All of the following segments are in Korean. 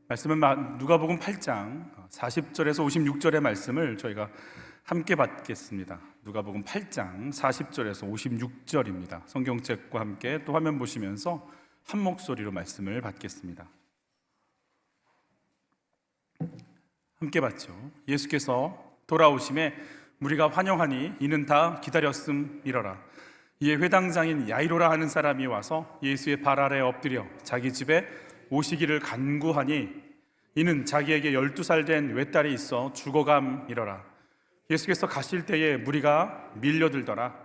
말씀은 누가복음 8장 40절에서 56절의 말씀을 저희가 함께 받겠습니다. 누가복음 8장 40절에서 56절입니다. 성경책과 함께 또 화면 보시면서 한 목소리로 말씀을 받겠습니다. 함께 받죠. 예수께서 돌아오심에 무리가 환영하니 이는 다 기다렸음이러라. 이에 회당장인 야이로라 하는 사람이 와서 예수의 발 아래 엎드려 자기 집에 오시기를 간구하니 이는 자기에게 12살 된 외딸이 있어 죽어감이러라. 예수께서 가실 때에 무리가 밀려들더라.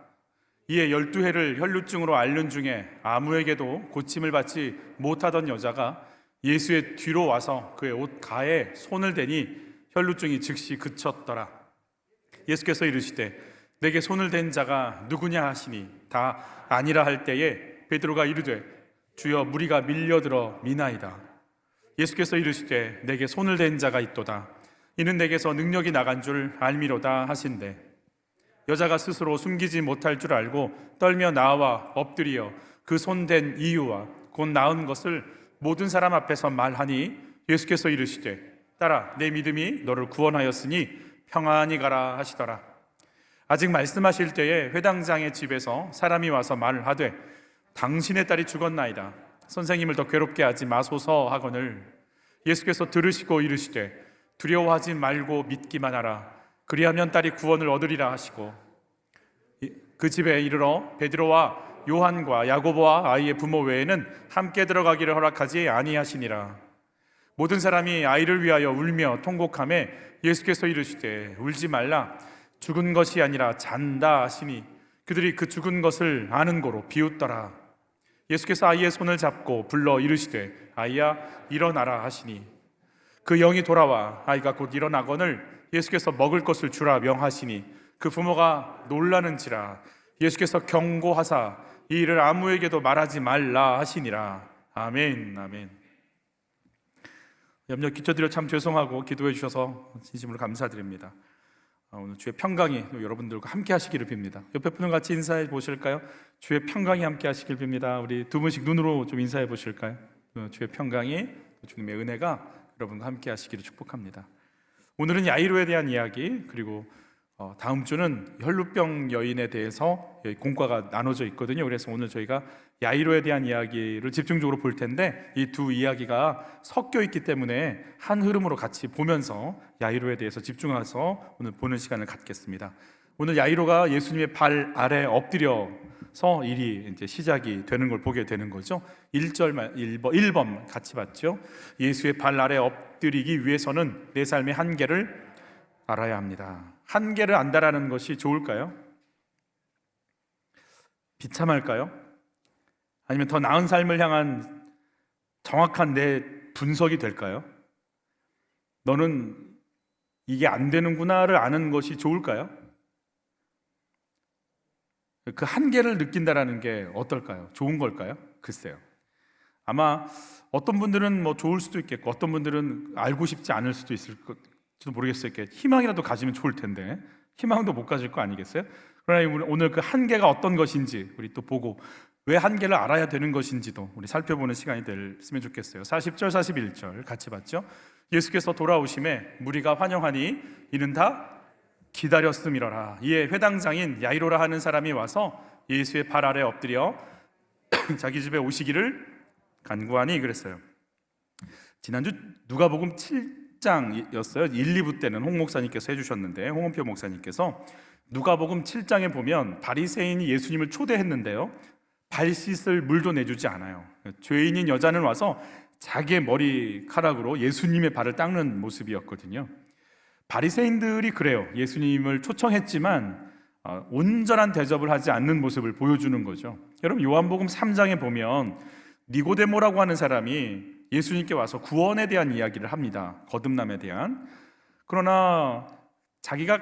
이에 12해를 혈루증으로 앓는 중에 아무에게도 고침을 받지 못하던 여자가 예수의 뒤로 와서 그의 옷 가에 손을 대니 혈루증이 즉시 그쳤더라. 예수께서 이르시되 내게 손을 댄 자가 누구냐 하시니 다 아니라 할 때에 베드로가 이르되 주여 무리가 밀려들어 미나이다. 예수께서 이르시되 내게 손을 댄 자가 있도다. 이는 내게서 능력이 나간 줄 알미로다 하신대 여자가 스스로 숨기지 못할 줄 알고 떨며 나와 엎드리어 그 손 댄 이유와 곧 나은 것을 모든 사람 앞에서 말하니 예수께서 이르시되 딸아 내 믿음이 너를 구원하였으니 평안히 가라 하시더라. 아직 말씀하실 때에 회당장의 집에서 사람이 와서 말을 하되 당신의 딸이 죽었나이다. 선생님을 더 괴롭게 하지 마소서 하거늘 예수께서 들으시고 이르시되 두려워하지 말고 믿기만 하라. 그리하면 딸이 구원을 얻으리라 하시고 그 집에 이르러 베드로와 요한과 야고보와 아이의 부모 외에는 함께 들어가기를 허락하지 아니하시니라. 모든 사람이 아이를 위하여 울며 통곡하며 예수께서 이르시되 울지 말라. 죽은 것이 아니라 잔다 하시니 그들이 그 죽은 것을 아는 고로 비웃더라. 예수께서 아이의 손을 잡고 불러 이르시되 아이야 일어나라 하시니 그 영이 돌아와 아이가 곧 일어나거늘 예수께서 먹을 것을 주라 명하시니 그 부모가 놀라는지라. 예수께서 경고하사 이 일을 아무에게도 말하지 말라 하시니라. 아멘. 아멘. 염려 끼쳐드려 참 죄송하고 기도해 주셔서 진심으로 감사드립니다. 오늘 주의 평강이 여러분들과 함께 하시기를 빕니다. 옆에 분을 같이 인사해 보실까요? 주의 평강이 함께 하시길 빕니다. 우리 두 분씩 눈으로 좀 인사해 보실까요? 주의 평강이, 주님의 은혜가 여러분과 함께 하시기를 축복합니다. 오늘은 야이로에 대한 이야기, 그리고 다음 주는 혈루병 여인에 대해서 공과가 나눠져 있거든요. 그래서 오늘 저희가 야이로에 대한 이야기를 집중적으로 볼 텐데 이 두 이야기가 섞여 있기 때문에 한 흐름으로 같이 보면서 야이로에 대해서 집중해서 오늘 보는 시간을 갖겠습니다. 오늘 야이로가 예수님의 발 아래 엎드려서 일이 이제 시작이 되는 걸 보게 되는 거죠. 1번 같이 봤죠. 예수의 발 아래 엎드리기 위해서는 내 삶의 한계를 알아야 합니다. 한계를 안다라는 것이 좋을까요? 비참할까요? 아니면 더 나은 삶을 향한 정확한 내 분석이 될까요? 너는 이게 안 되는구나를 아는 것이 좋을까요? 그 한계를 느낀다라는 게 어떨까요? 좋은 걸까요? 글쎄요. 아마 어떤 분들은 뭐 좋을 수도 있겠고 어떤 분들은 알고 싶지 않을 수도 있을 것도 모르겠어요. 희망이라도 가지면 좋을 텐데 희망도 못 가질 거 아니겠어요? 그러나 오늘 그 한계가 어떤 것인지 우리 또 보고 왜 한계를 알아야 되는 것인지도 우리 살펴보는 시간이 됐으면 좋겠어요. 40절 41절 같이 봤죠? 예수께서 돌아오심에 무리가 환영하니 이는 다 기다렸음이러라. 이에 회당장인 야이로라 하는 사람이 와서 예수의 발 아래 엎드려 자기 집에 오시기를 간구하니 그랬어요. 지난주 누가복음 7장이었어요. 1, 2부 때는 홍 목사님께서 해주셨는데 홍은표 목사님께서 누가복음 7장에 보면 바리새인이 예수님을 초대했는데요, 발 씻을 물도 내주지 않아요. 죄인인 여자는 와서 자기의 머리카락으로 예수님의 발을 닦는 모습이었거든요. 바리새인들이 그래요. 예수님을 초청했지만 온전한 대접을 하지 않는 모습을 보여주는 거죠. 여러분 요한복음 3장에 보면 니고데모라고 하는 사람이 예수님께 와서 구원에 대한 이야기를 합니다. 거듭남에 대한. 그러나 자기가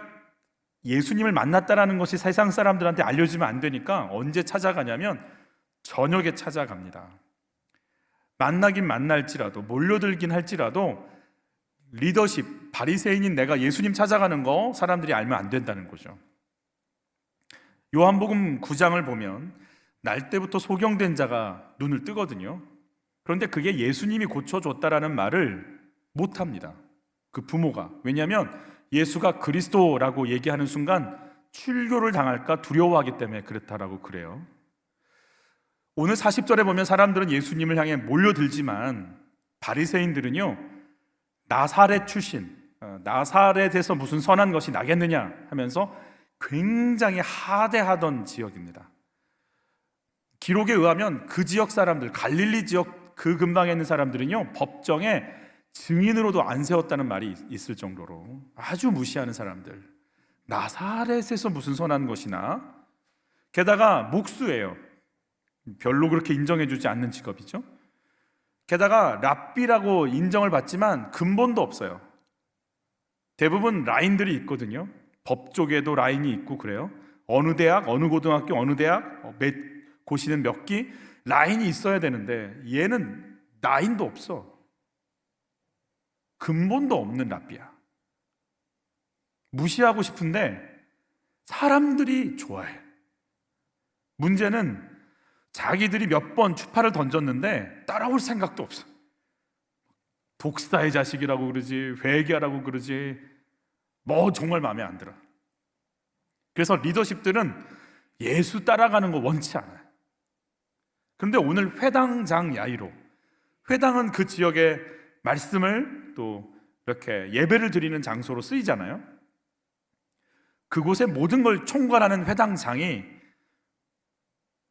예수님을 만났다라는 것이 세상 사람들한테 알려지면 안 되니까 언제 찾아가냐면 저녁에 찾아갑니다. 만나긴 만날지라도 몰려들긴 할지라도 리더십, 바리새인인 내가 예수님 찾아가는 거 사람들이 알면 안 된다는 거죠. 요한복음 9장을 보면 날 때부터 소경된 자가 눈을 뜨거든요. 그런데 그게 예수님이 고쳐줬다라는 말을 못합니다. 그 부모가. 왜냐하면 예수가 그리스도라고 얘기하는 순간 출교를 당할까 두려워하기 때문에 그렇다라고 그래요. 오늘 40절에 보면 사람들은 예수님을 향해 몰려들지만 바리새인들은요, 나사렛 출신, 나사렛에서 무슨 선한 것이 나겠느냐 하면서 굉장히 하대하던 지역입니다. 기록에 의하면 그 지역 사람들, 갈릴리 지역 그 근방에 있는 사람들은요, 법정에 증인으로도 안 세웠다는 말이 있을 정도로 아주 무시하는 사람들. 나사렛에서 무슨 선한 것이나, 게다가 목수예요. 별로 그렇게 인정해주지 않는 직업이죠. 게다가 랍비라고 인정을 받지만 근본도 없어요. 대부분 라인들이 있거든요. 법 쪽에도 라인이 있고 그래요. 어느 대학, 어느 고등학교, 어느 대학, 몇 고시는 몇 기 라인이 있어야 되는데 얘는 라인도 없어. 근본도 없는 랍비야. 무시하고 싶은데 사람들이 좋아해. 문제는 자기들이 몇 번 추파를 던졌는데 따라올 생각도 없어. 독사의 자식이라고 그러지, 회개하라고 그러지, 뭐 정말 마음에 안 들어. 그래서 리더십들은 예수 따라가는 거 원치 않아요. 그런데 오늘 회당장 야이로, 회당은 그 지역의 말씀을 또 이렇게 예배를 드리는 장소로 쓰이잖아요. 그곳의 모든 걸 총괄하는 회당장이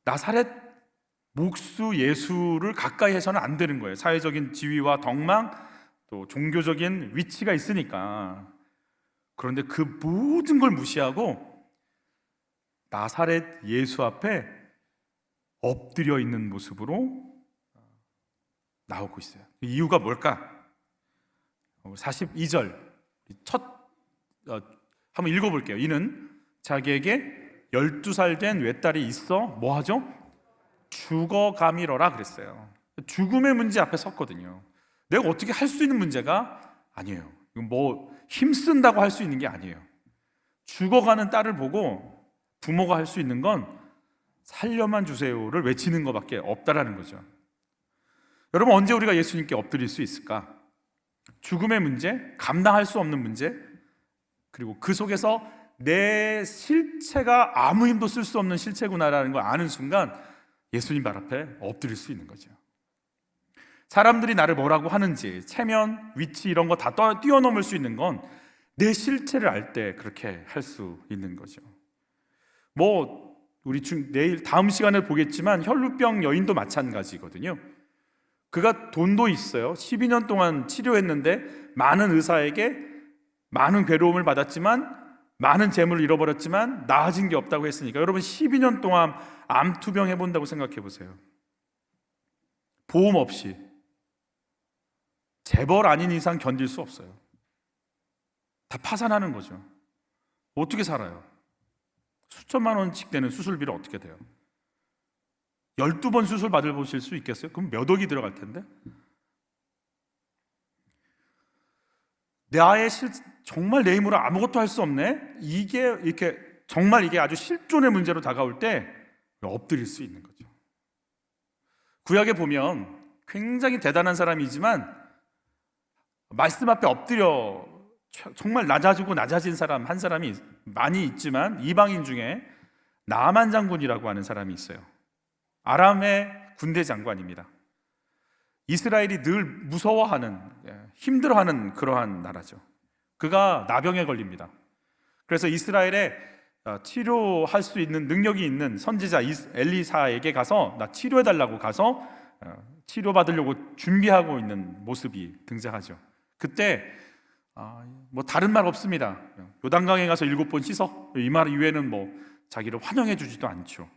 나사렛 목수 예수를 가까이 해서는 안 되는 거예요. 사회적인 지위와 덕망, 또 종교적인 위치가 있으니까. 그런데 그 모든 걸 무시하고 나사렛 예수 앞에 엎드려 있는 모습으로 나오고 있어요. 이유가 뭘까? 42절 한번 읽어볼게요. 이는 자기에게 12살 된 외딸이 있어 뭐 하죠? 죽어가미러라 그랬어요. 죽음의 문제 앞에 섰거든요. 내가 어떻게 할 수 있는 문제가 아니에요. 뭐 힘쓴다고 할 수 있는 게 아니에요. 죽어가는 딸을 보고 부모가 할 수 있는 건 살려만 주세요를 외치는 것밖에 없다라는 거죠. 여러분, 언제 우리가 예수님께 엎드릴 수 있을까? 죽음의 문제, 감당할 수 없는 문제, 그리고 그 속에서 내 실체가 아무 힘도 쓸 수 없는 실체구나라는 걸 아는 순간 예수님 발 앞에 엎드릴 수 있는 거죠. 사람들이 나를 뭐라고 하는지, 체면, 위치 이런 거 다 뛰어넘을 수 있는 건 내 실체를 알 때 그렇게 할 수 있는 거죠. 뭐 우리 내일 다음 시간에 보겠지만 혈루병 여인도 마찬가지거든요. 그가 돈도 있어요. 12년 동안 치료했는데 많은 의사에게 많은 괴로움을 받았지만, 많은 재물을 잃어버렸지만 나아진 게 없다고 했으니까 여러분 12년 동안 암투병 해본다고 생각해 보세요. 보험 없이 재벌 아닌 이상 견딜 수 없어요. 다 파산하는 거죠. 어떻게 살아요? 수천만 원씩 되는 수술비를 어떻게 돼요? 12번 수술 받으실 수 있겠어요? 그럼 몇 억이 들어갈 텐데? 정말 내 힘으로 아무것도 할 수 없네? 이게 이렇게 정말 이게 아주 실존의 문제로 다가올 때 엎드릴 수 있는 거죠. 구약에 보면 굉장히 대단한 사람이지만 말씀 앞에 엎드려 정말 낮아진 사람 한 사람이 많이 있지만 이방인 중에 나만 장군이라고 하는 사람이 있어요. 아람의 군대 장관입니다. 이스라엘이 늘 무서워하는, 힘들어하는 그러한 나라죠. 그가 나병에 걸립니다. 그래서 이스라엘에 치료할 수 있는 능력이 있는 선지자 엘리사에게 가서 나 치료해달라고 가서 치료받으려고 준비하고 있는 모습이 등장하죠. 그때 뭐 다른 말 없습니다. 요단강에 가서 7번 씻어. 이 말 이외에는 뭐 자기를 환영해 주지도 않죠.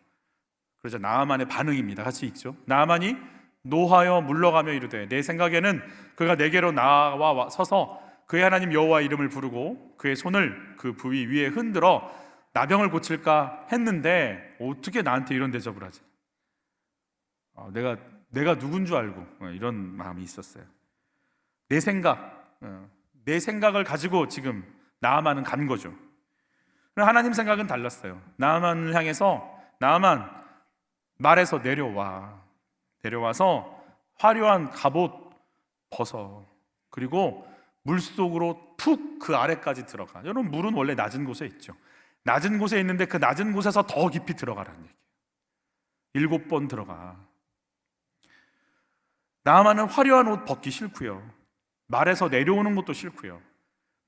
그러자 나아만의 반응입니다. 같이 읽죠. 나아만이 노하여 물러가며 이르되 내 생각에는 그가 내게로 나와 서서 그의 하나님 여호와 이름을 부르고 그의 손을 그 부위 위에 흔들어 나병을 고칠까 했는데 어떻게 나한테 이런 대접을 하지? 내가 누군 줄 알고 이런 마음이 있었어요. 내 생각을 가지고 지금 나아만은 간 거죠. 하나님 생각은 달랐어요. 나아만을 향해서 나아만 말에서 내려와서 화려한 갑옷 벗어. 그리고 물속으로 푹 그 아래까지 들어가. 여러분, 물은 원래 낮은 곳에 있죠. 낮은 곳에 있는데 그 낮은 곳에서 더 깊이 들어가라는 얘기예요. 7번 들어가. 나아만은 화려한 옷 벗기 싫고요, 말에서 내려오는 것도 싫고요,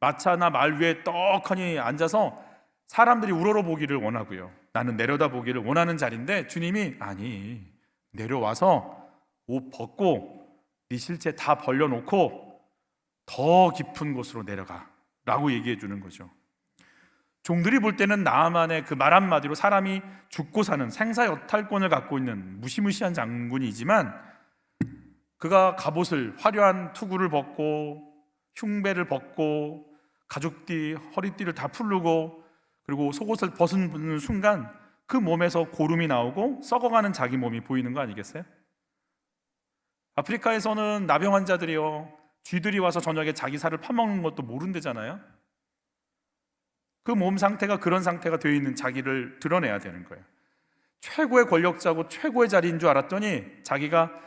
마차나 말 위에 떡하니 앉아서 사람들이 우러러보기를 원하고요, 나는 내려다보기를 원하는 자리인데 주님이 아니, 내려와서 옷 벗고 네 실체 다 벌려놓고 더 깊은 곳으로 내려가 라고 얘기해 주는 거죠. 종들이 볼 때는 나아만의 그 말 한마디로 사람이 죽고 사는 생사여탈권을 갖고 있는 무시무시한 장군이지만, 그가 갑옷을, 화려한 투구를 벗고 흉배를 벗고 가죽띠, 허리띠를 다 풀르고 그리고 속옷을 벗은 순간 그 몸에서 고름이 나오고 썩어가는 자기 몸이 보이는 거 아니겠어요? 아프리카에서는 나병 환자들이요, 쥐들이 와서 저녁에 자기 살을 파먹는 것도 모른대잖아요. 그 몸 상태가 그런 상태가 되어 있는 자기를 드러내야 되는 거예요. 최고의 권력자고 최고의 자리인 줄 알았더니 자기가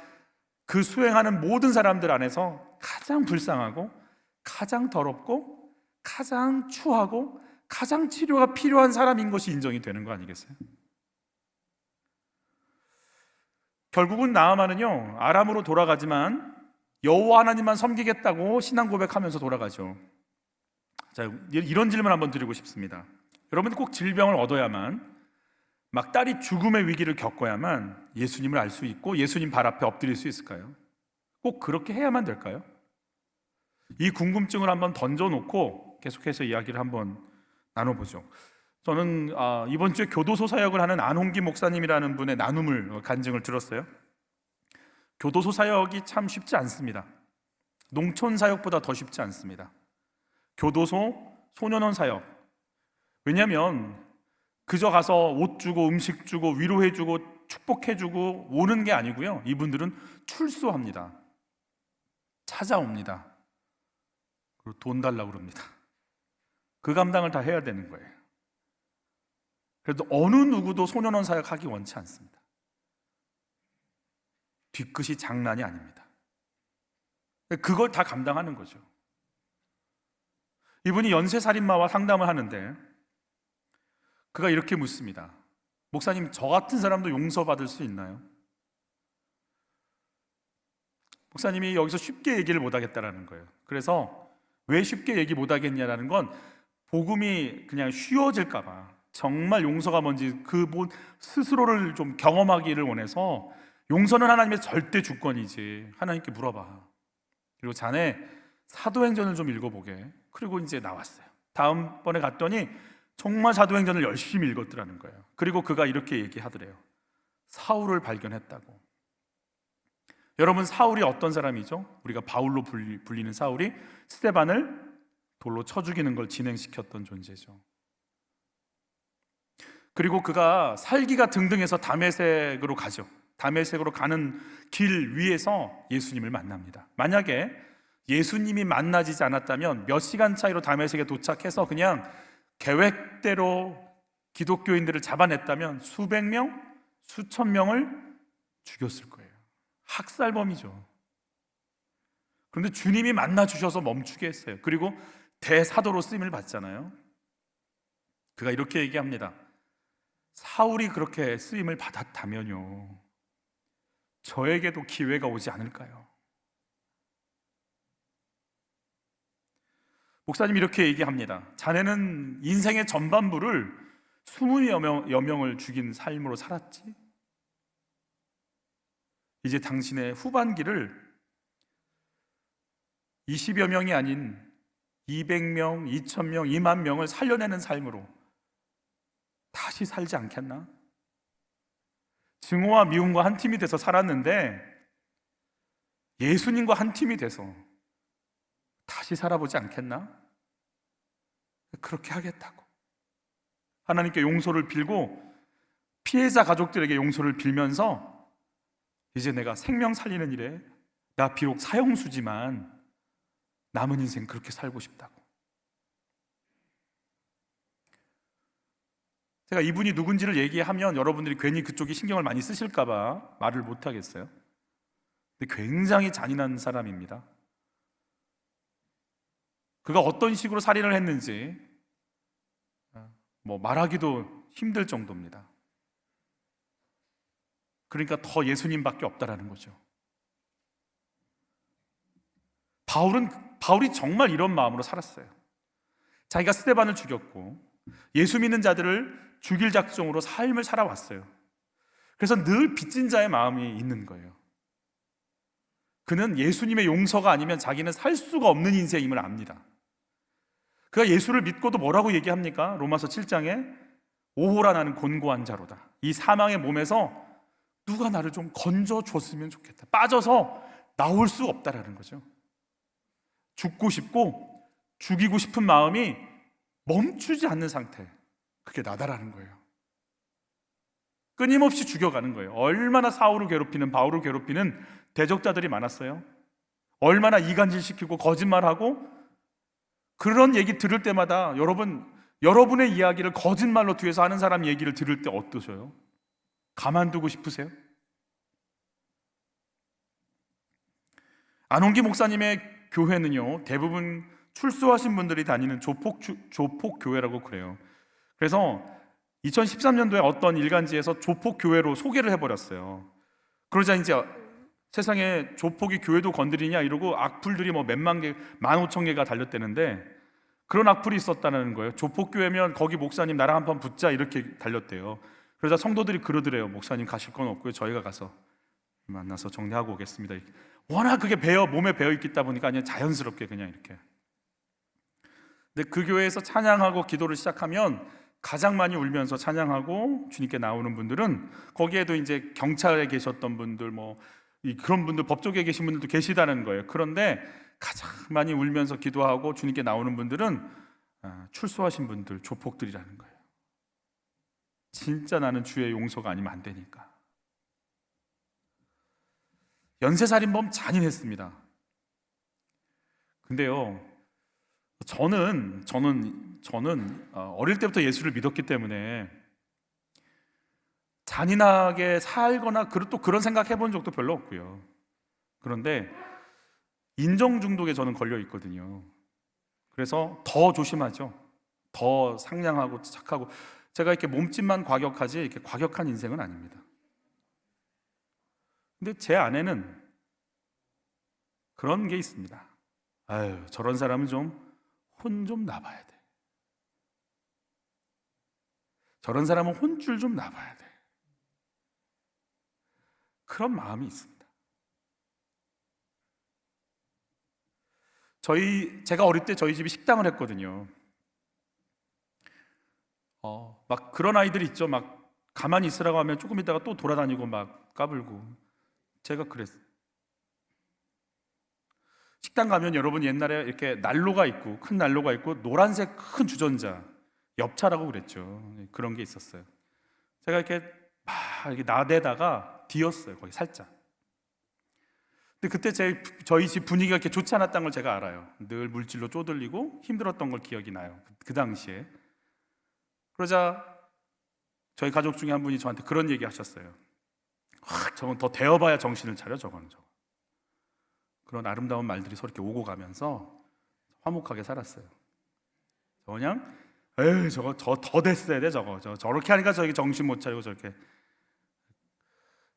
그 수행하는 모든 사람들 안에서 가장 불쌍하고 가장 더럽고 가장 추하고 가장 치료가 필요한 사람인 것이 인정이 되는 거 아니겠어요? 결국은 나아만은요, 아람으로 돌아가지만 여호와 하나님만 섬기겠다고 신앙 고백하면서 돌아가죠. 자, 이런 질문 한번 드리고 싶습니다. 여러분, 꼭 질병을 얻어야만, 막 딸이 죽음의 위기를 겪어야만 예수님을 알 수 있고 예수님 발 앞에 엎드릴 수 있을까요? 꼭 그렇게 해야만 될까요? 이 궁금증을 한번 던져놓고 계속해서 이야기를 한번 나눠보죠. 저는 이번 주에 교도소 사역을 하는 안홍기 목사님이라는 분의 나눔을, 간증을 들었어요. 교도소 사역이 참 쉽지 않습니다. 농촌 사역보다 더 쉽지 않습니다. 교도소, 소년원 사역. 왜냐하면 그저 가서 옷 주고 음식 주고 위로해 주고 축복해 주고 오는 게 아니고요, 이분들은 출소합니다. 찾아옵니다. 그리고 돈 달라고 그럽니다. 그 감당을 다 해야 되는 거예요. 그래도 어느 누구도 소년원 사역하기 원치 않습니다. 뒤끝이 장난이 아닙니다. 그걸 다 감당하는 거죠. 이분이 연쇄살인마와 상담을 하는데 그가 이렇게 묻습니다. 목사님, 저 같은 사람도 용서받을 수 있나요? 목사님이 여기서 쉽게 얘기를 못하겠다라는 거예요. 그래서 왜 쉽게 얘기 못하겠냐라는 건 복음이 그냥 쉬워질까 봐, 정말 용서가 뭔지 그 스스로를 좀 경험하기를 원해서, 용서는 하나님의 절대 주권이지, 하나님께 물어봐. 그리고 자네 사도행전을 좀 읽어보게. 그리고 이제 나왔어요. 다음번에 갔더니 정말 사도행전을 열심히 읽었더라는 거예요. 그리고 그가 이렇게 얘기하더래요. 사울을 발견했다고. 여러분, 사울이 어떤 사람이죠? 우리가 바울로 불리는 사울이 스데반을 돌로 쳐 죽이는 걸 진행시켰던 존재죠. 그리고 그가 살기가 등등해서 다메섹으로 가죠. 다메섹으로 가는 길 위에서 예수님을 만납니다. 만약에 예수님이 만나지지 않았다면 몇 시간 차이로 다메섹에 도착해서 그냥 계획대로 기독교인들을 잡아냈다면 수백 명, 수천 명을 죽였을 거예요. 학살범이죠. 그런데 주님이 만나 주셔서 멈추게 했어요. 그리고 대사도로 쓰임을 받잖아요. 그가 이렇게 얘기합니다. 사울이 그렇게 쓰임을 받았다면요, 저에게도 기회가 오지 않을까요? 목사님이 이렇게 얘기합니다. 자네는 인생의 전반부를 20여 명을 죽인 삶으로 살았지. 이제 당신의 후반기를 20여 명이 아닌 200명, 2000명, 2만 명을 살려내는 삶으로 다시 살지 않겠나? 증오와 미움과 한 팀이 돼서 살았는데 예수님과 한 팀이 돼서 다시 살아보지 않겠나? 그렇게 하겠다고 하나님께 용서를 빌고 피해자 가족들에게 용서를 빌면서 이제 내가 생명 살리는 일에 나 비록 사형수지만 남은 인생 그렇게 살고 싶다고. 제가 이분이 누군지를 얘기하면 여러분들이 괜히 그쪽이 신경을 많이 쓰실까 봐 말을 못 하겠어요. 근데 굉장히 잔인한 사람입니다. 그가 어떤 식으로 살인을 했는지 말하기도 힘들 정도입니다. 그러니까 더 예수님밖에 없다라는 거죠. 바울이 정말 이런 마음으로 살았어요. 자기가 스데반을 죽였고 예수 믿는 자들을 죽일 작정으로 삶을 살아왔어요. 그래서 늘 빚진 자의 마음이 있는 거예요. 그는 예수님의 용서가 아니면 자기는 살 수가 없는 인생임을 압니다. 그가 예수를 믿고도 뭐라고 얘기합니까? 로마서 7장에 오호라 나는 곤고한 자로다. 이 사망의 몸에서 누가 나를 좀 건져줬으면 좋겠다. 빠져서 나올 수 없다라는 거죠. 죽고 싶고 죽이고 싶은 마음이 멈추지 않는 상태, 그게 나다라는 거예요. 끊임없이 죽여가는 거예요. 얼마나 사울을 괴롭히는, 바울을 괴롭히는 대적자들이 많았어요. 얼마나 이간질시키고 거짓말하고, 그런 얘기 들을 때마다 여러분의 이야기를 거짓말로 뒤에서 하는 사람 얘기를 들을 때 어떠셔요? 가만두고 싶으세요? 안홍기 목사님의 교회는요, 대부분 출소하신 분들이 다니는 조폭교회라고 그래요. 그래서 2013년도에 어떤 일간지에서 조폭교회로 소개를 해버렸어요. 그러자 이제 세상에 조폭이 교회도 건드리냐 이러고 악플들이 몇만 개, 15,000개가 달렸대는데, 그런 악플이 있었다는 거예요. 조폭교회면 거기 목사님 나랑 한번 붙자 이렇게 달렸대요. 그러자 성도들이 그러더래요. 목사님 가실 건 없고요, 저희가 가서 만나서 정리하고 오겠습니다. 워낙 그게 몸에 배어 있기 보니까 그냥 자연스럽게 그냥 이렇게. 근데 그 교회에서 찬양하고 기도를 시작하면 가장 많이 울면서 찬양하고 주님께 나오는 분들은, 거기에도 이제 경찰에 계셨던 분들, 그런 분들, 법조계에 계신 분들도 계시다는 거예요. 그런데 가장 많이 울면서 기도하고 주님께 나오는 분들은 출소하신 분들, 조폭들이라는 거예요. 진짜 나는 주의 용서가 아니면 안 되니까. 연쇄살인범 잔인했습니다. 근데요, 저는 어릴 때부터 예수를 믿었기 때문에 잔인하게 살거나 또 그런 생각 해본 적도 별로 없고요. 그런데 인정 중독에 저는 걸려 있거든요. 그래서 더 조심하죠. 더 상냥하고 착하고. 제가 이렇게 몸집만 과격하지 이렇게 과격한 인생은 아닙니다. 근데 제 안에는 그런 게 있습니다. 아유, 저런 사람은 혼 좀 나봐야 돼. 저런 사람은 혼줄 좀 나봐야 돼. 그런 마음이 있습니다. 제가 어릴 때 저희 집이 식당을 했거든요. 막 그런 아이들이 있죠. 막 가만히 있으라고 하면 조금 있다가 또 돌아다니고 막 까불고. 제가 그랬어요. 식당 가면 여러분 옛날에 이렇게 난로가 있고, 큰 난로가 있고, 노란색 큰 주전자, 엽차라고 그랬죠. 그런 게 있었어요. 제가 이렇게 막 이렇게 나대다가 뒤었어요, 거기 살짝. 근데 그때 저희 집 분위기가 이렇게 좋지 않았다는 걸 제가 알아요. 늘 물질로 쪼들리고 힘들었던 걸 기억이 나요. 그 당시에. 그러자 저희 가족 중에 한 분이 저한테 그런 얘기 하셨어요. 저건 더 되어봐야 정신을 차려, 저거는. 그런 아름다운 말들이 서로 이렇게 오고 가면서 화목하게 살았어요. 그냥 저거 더 됐어야 돼, 저렇게 하니까 저기 정신 못 차리고 저렇게.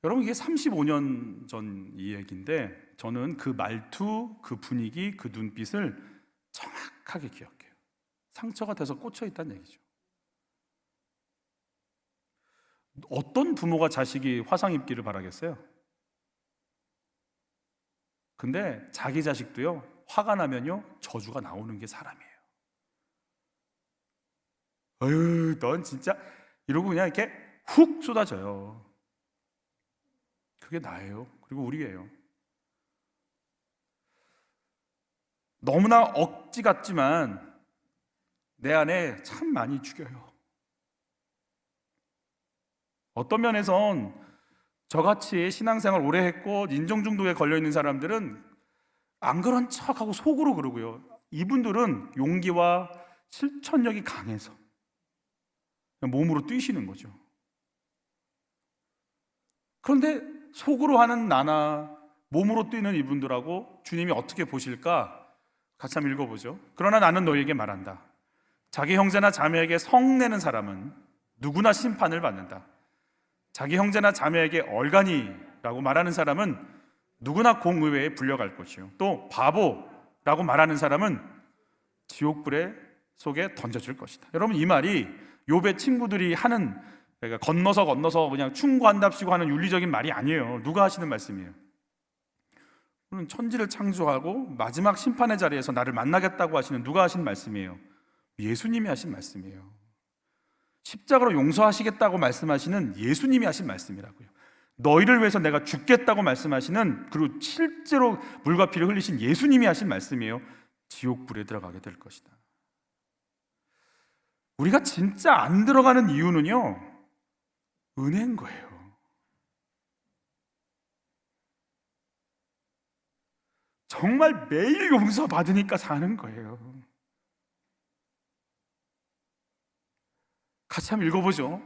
여러분, 이게 35년 전 이 얘기인데 저는 그 말투, 그 분위기, 그 눈빛을 정확하게 기억해요. 상처가 돼서 꽂혀 있다는 얘기죠. 어떤 부모가 자식이 화상 입기를 바라겠어요? 근데 자기 자식도요, 화가 나면요 저주가 나오는 게 사람이에요. 어휴, 넌 진짜, 이러고 그냥 이렇게 훅 쏟아져요. 그게 나예요. 그리고 우리예요. 너무나 억지 같지만 내 안에 참 많이 죽여요. 어떤 면에선 저같이 신앙생활 오래 했고 인정중독에 걸려있는 사람들은 안 그런 척하고 속으로 그러고요, 이분들은 용기와 실천력이 강해서 몸으로 뛰시는 거죠. 그런데 속으로 하는 나나 몸으로 뛰는 이분들하고 주님이 어떻게 보실까? 같이 한번 읽어보죠. 그러나 나는 너희에게 말한다. 자기 형제나 자매에게 성내는 사람은 누구나 심판을 받는다. 자기 형제나 자매에게 얼간이라고 말하는 사람은 누구나 공의회에 불려갈 것이요, 또 바보라고 말하는 사람은 지옥불에 속에 던져질 것이다. 여러분, 이 말이 욥의 친구들이 하는, 그러니까 건너서 그냥 충고한답시고 하는 윤리적인 말이 아니에요. 누가 하시는 말씀이에요? 천지를 창조하고 마지막 심판의 자리에서 나를 만나겠다고 하시는 누가 하신 말씀이에요? 예수님이 하신 말씀이에요. 십자가로 용서하시겠다고 말씀하시는 예수님이 하신 말씀이라고요. 너희를 위해서 내가 죽겠다고 말씀하시는, 그리고 실제로 물과 피를 흘리신 예수님이 하신 말씀이에요. 지옥불에 들어가게 될 것이다. 우리가 진짜 안 들어가는 이유는요, 은혜인 거예요. 정말 매일 용서받으니까 사는 거예요. 같이 한번 읽어보죠.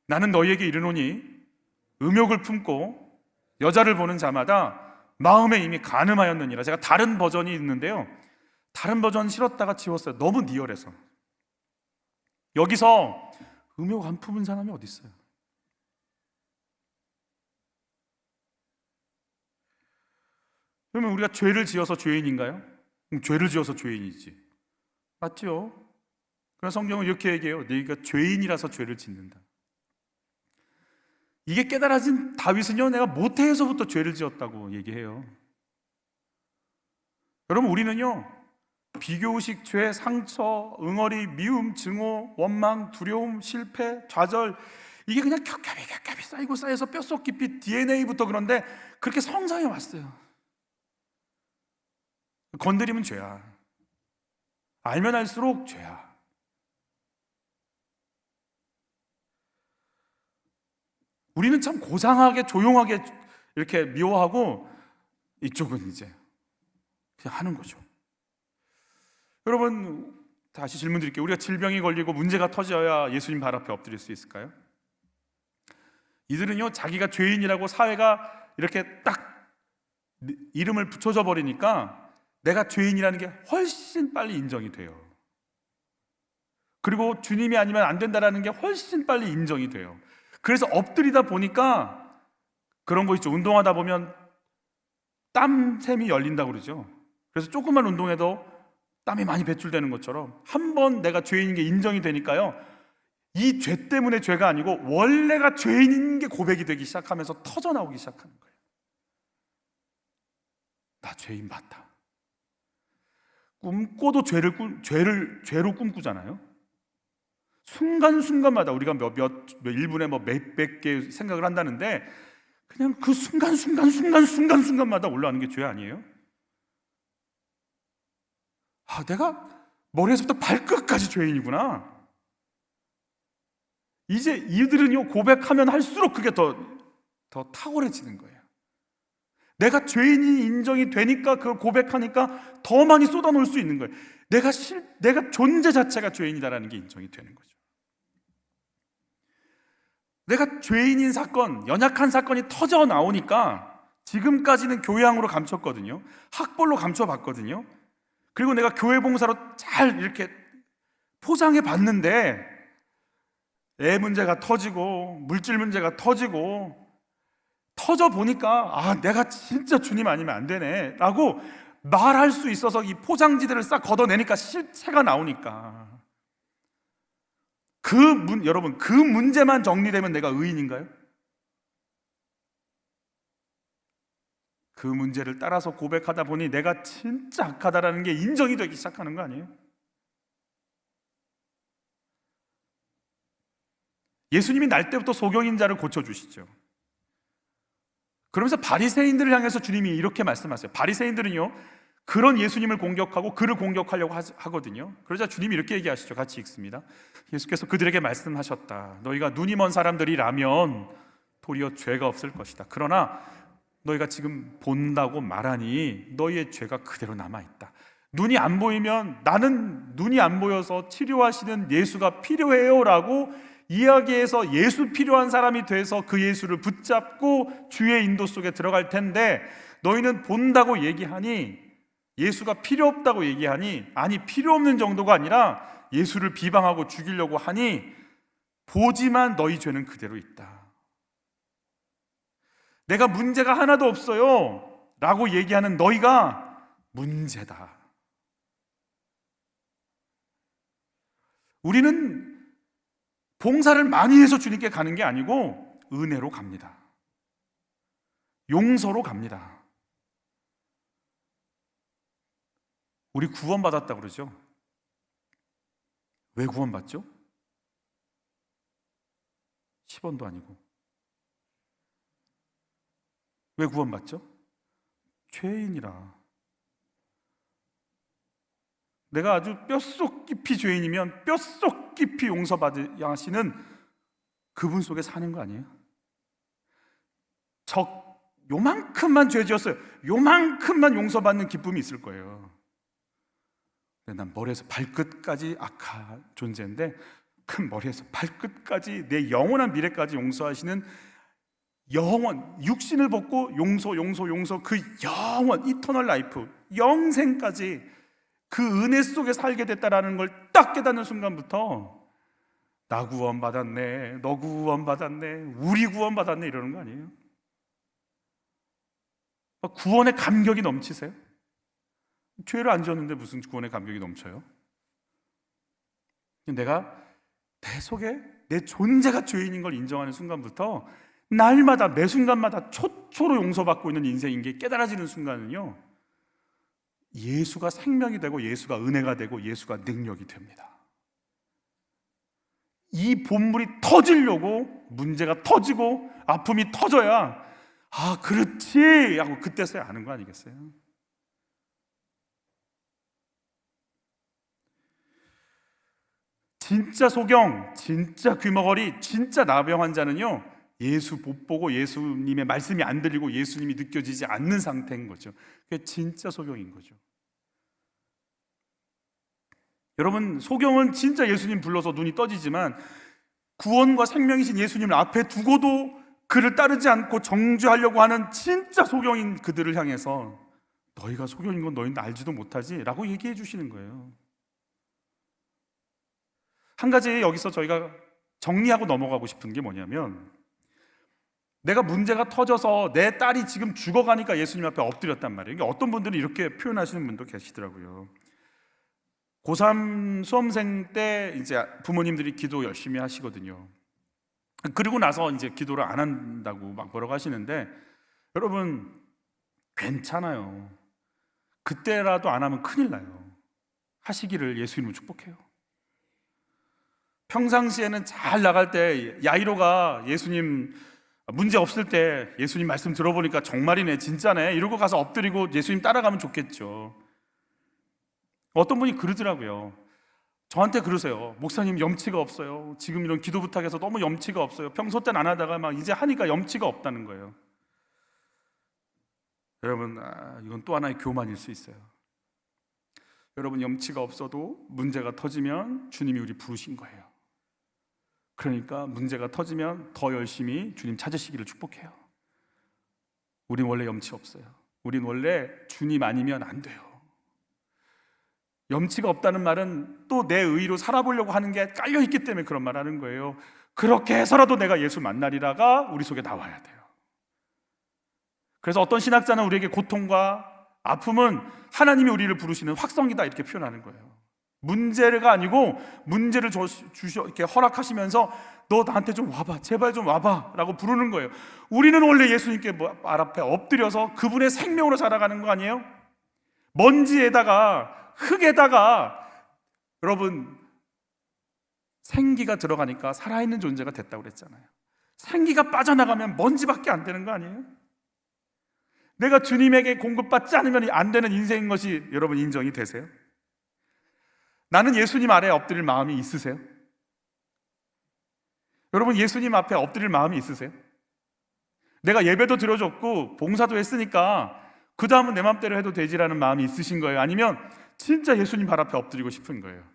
나는 너희에게 이르노니 음욕을 품고 여자를 보는 자마다 마음에 이미 간음하였느니라. 제가 다른 버전이 있는데요, 다른 버전 실었다가 지웠어요. 너무 리얼해서. 여기서 음욕 안 품은 사람이 어디 있어요? 그러면 우리가 죄를 지어서 죄인인가요? 죄를 지어서 죄인이지, 맞죠? 그래서 성경은 이렇게 얘기해요. 너희가 죄인이라서 죄를 짓는다. 이게 깨달아진 다윗은요, 내가 모태에서부터 죄를 지었다고 얘기해요. 여러분, 우리는요, 비교의식, 죄, 상처, 응어리, 미움, 증오, 원망, 두려움, 실패, 좌절, 이게 그냥 겹겹이 쌓이고 쌓여서 뼛속 깊이 DNA부터 그런데 그렇게 성장해 왔어요. 건드리면 죄야. 알면 알수록 죄야. 우리는 참 고상하게 조용하게 이렇게 미워하고, 이쪽은 이제 그냥 하는 거죠. 여러분, 다시 질문 드릴게요. 우리가 질병이 걸리고 문제가 터져야 예수님 발 앞에 엎드릴 수 있을까요? 이들은요, 자기가 죄인이라고 사회가 이렇게 딱 이름을 붙여줘 버리니까 내가 죄인이라는 게 훨씬 빨리 인정이 돼요. 그리고 주님이 아니면 안 된다라는 게 훨씬 빨리 인정이 돼요. 그래서 엎드리다 보니까 그런 거 있죠. 운동하다 보면 땀샘이 열린다고 그러죠. 그래서 조금만 운동해도 땀이 많이 배출되는 것처럼 한 번 내가 죄인인 게 인정이 되니까요, 이 죄 때문에 죄가 아니고 원래가 죄인인 게 고백이 되기 시작하면서 터져나오기 시작하는 거예요. 나 죄인 맞다. 꿈꿔도 죄로 꿈꾸잖아요. 순간순간마다 우리가 몇 1분에 몇백 개 생각을 한다는데, 그냥 그 순간순간마다 올라가는 게 죄 아니에요? 내가 머리에서부터 발끝까지 죄인이구나. 이제 이들은요, 고백하면 할수록 그게 더 탁월해지는 거예요. 내가 죄인이 인정이 되니까, 그걸 고백하니까 더 많이 쏟아놓을 수 있는 거예요. 내가 존재 자체가 죄인이다라는 게 인정이 되는 거죠. 내가 죄인인 사건, 연약한 사건이 터져 나오니까 지금까지는 교양으로 감췄거든요. 학벌로 감춰봤거든요. 그리고 내가 교회 봉사로 잘 이렇게 포장해 봤는데, 애 문제가 터지고 물질 문제가 터지고 터져 보니까 내가 진짜 주님 아니면 안 되네 라고 말할 수 있어서 이 포장지들을 싹 걷어내니까 실체가 나오니까, 여러분, 그 문제만 정리되면 내가 의인인가요? 그 문제를 따라서 고백하다 보니 내가 진짜 악하다라는 게 인정이 되기 시작하는 거 아니에요? 예수님이 날 때부터 소경인 자를 고쳐주시죠. 그러면서 바리새인들을 향해서 주님이 이렇게 말씀하세요. 바리새인들은요, 그런 예수님을 공격하고 그를 공격하려고 하거든요. 그러자 주님이 이렇게 얘기하시죠. 같이 읽습니다. 예수께서 그들에게 말씀하셨다. 너희가 눈이 먼 사람들이라면 도리어 죄가 없을 것이다. 그러나 너희가 지금 본다고 말하니 너희의 죄가 그대로 남아있다. 눈이 안 보이면, 나는 눈이 안 보여서 치료하시는 예수가 필요해요 라고 이야기해서 예수 필요한 사람이 돼서 그 예수를 붙잡고 주의 인도 속에 들어갈 텐데, 너희는 본다고 얘기하니 예수가 필요 없다고 얘기하니, 아니 필요 없는 정도가 아니라 예수를 비방하고 죽이려고 하니 보지만 너희 죄는 그대로 있다. 내가 문제가 하나도 없어요 라고 얘기하는 너희가 문제다. 우리는 봉사를 많이 해서 주님께 가는 게 아니고 은혜로 갑니다. 용서로 갑니다. 우리 구원받았다 그러죠. 왜 구원받죠? 10원도 아니고. 왜 구원받죠? 죄인이라. 내가 아주 뼛속 깊이 죄인이면 뼛속 깊이 용서받으야 하시는 그분 속에 사는 거 아니에요? 요만큼만 죄 지었어요. 요만큼만 용서받는 기쁨이 있을 거예요. 난 머리에서 발끝까지 악한 존재인데 큰 머리에서 발끝까지 내 영원한 미래까지 용서하시는 영원, 육신을 벗고 용서 그 영원, 이터널 라이프, 영생까지 그 은혜 속에 살게 됐다라는 걸 딱 깨닫는 순간부터 나 구원받았네, 너 구원받았네, 우리 구원받았네 이러는 거 아니에요? 구원의 감격이 넘치세요? 죄를 안 지었는데 무슨 구원의 감격이 넘쳐요? 내가 내 속에 내 존재가 죄인인 걸 인정하는 순간부터 날마다 매 순간마다 초초로 용서받고 있는 인생인 게 깨달아지는 순간은요, 예수가 생명이 되고 예수가 은혜가 되고 예수가 능력이 됩니다. 이 본물이 터지려고 문제가 터지고 아픔이 터져야 아 그렇지 하고 그때서야 아는 거 아니겠어요? 진짜 소경, 진짜 귀머거리, 진짜 나병 환자는요, 예수 못 보고 예수님의 말씀이 안 들리고 예수님이 느껴지지 않는 상태인 거죠. 그게 진짜 소경인 거죠. 여러분, 소경은 진짜 예수님 불러서 눈이 떠지지만 구원과 생명이신 예수님을 앞에 두고도 그를 따르지 않고 정죄하려고 하는 진짜 소경인 그들을 향해서 너희가 소경인 건 너희는 알지도 못하지 라고 얘기해 주시는 거예요. 한 가지 여기서 저희가 정리하고 넘어가고 싶은 게 뭐냐면, 내가 문제가 터져서 내 딸이 지금 죽어가니까 예수님 앞에 엎드렸단 말이에요. 어떤 분들은 이렇게 표현하시는 분도 계시더라고요. 고3 수험생 때 이제 부모님들이 기도 열심히 하시거든요. 그리고 나서 이제 기도를 안 한다고 막 뭐라고 하시는데, 여러분 괜찮아요. 그때라도 안 하면 큰일 나요. 하시기를 예수님을 축복해요. 평상시에는 잘 나갈 때 야이로가 예수님 문제 없을 때 예수님 말씀 들어보니까 정말이네, 진짜네 이러고 가서 엎드리고 예수님 따라가면 좋겠죠. 어떤 분이 그러더라고요. 저한테 그러세요. 목사님 염치가 없어요. 지금 이런 기도 부탁해서 너무 염치가 없어요. 평소 때는 안 하다가 막 이제 하니까 염치가 없다는 거예요. 여러분, 이건 또 하나의 교만일 수 있어요. 여러분, 염치가 없어도 문제가 터지면 주님이 우리 부르신 거예요. 그러니까 문제가 터지면 더 열심히 주님 찾으시기를 축복해요. 우린 원래 염치 없어요. 우린 원래 주님 아니면 안 돼요. 염치가 없다는 말은 또 내 의로 살아보려고 하는 게 깔려있기 때문에 그런 말 하는 거예요. 그렇게 해서라도 내가 예수 만나리라가 우리 속에 나와야 돼요. 그래서 어떤 신학자는 우리에게 고통과 아픔은 하나님이 우리를 부르시는 확성기다 이렇게 표현하는 거예요. 문제가 아니고 문제를 이렇게 허락하시면서 너 나한테 좀 와봐, 제발 좀 와봐 라고 부르는 거예요. 우리는 원래 예수님께 말 앞에 엎드려서 그분의 생명으로 살아가는 거 아니에요? 먼지에다가 흙에다가 여러분 생기가 들어가니까 살아있는 존재가 됐다고 그랬잖아요. 생기가 빠져나가면 먼지밖에 안 되는 거 아니에요? 내가 주님에게 공급받지 않으면 안 되는 인생인 것이 여러분 인정이 되세요? 나는 예수님 아래에 엎드릴 마음이 있으세요? 여러분, 예수님 앞에 엎드릴 마음이 있으세요? 내가 예배도 드려줬고 봉사도 했으니까 그 다음은 내 맘대로 해도 되지라는 마음이 있으신 거예요? 아니면 진짜 예수님 발 앞에 엎드리고 싶은 거예요?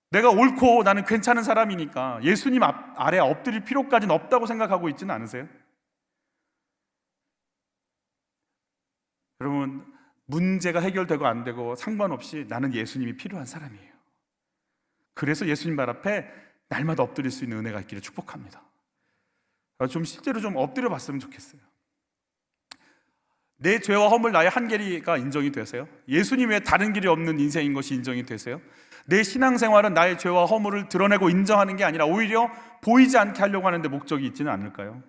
내가 옳고 나는 괜찮은 사람이니까 예수님 아래에 엎드릴 필요까지는 없다고 생각하고 있지는 않으세요? 여러분, 문제가 해결되고 안 되고 상관없이 나는 예수님이 필요한 사람이에요. 그래서 예수님 발 앞에 날마다 엎드릴 수 있는 은혜가 있기를 축복합니다. 좀 실제로 좀 엎드려 봤으면 좋겠어요. 내 죄와 허물, 나의 한계가 인정이 되세요? 예수님 외에 다른 길이 없는 인생인 것이 인정이 되세요? 내 신앙생활은 나의 죄와 허물을 드러내고 인정하는 게 아니라 오히려 보이지 않게 하려고 하는데 목적이 있지는 않을까요?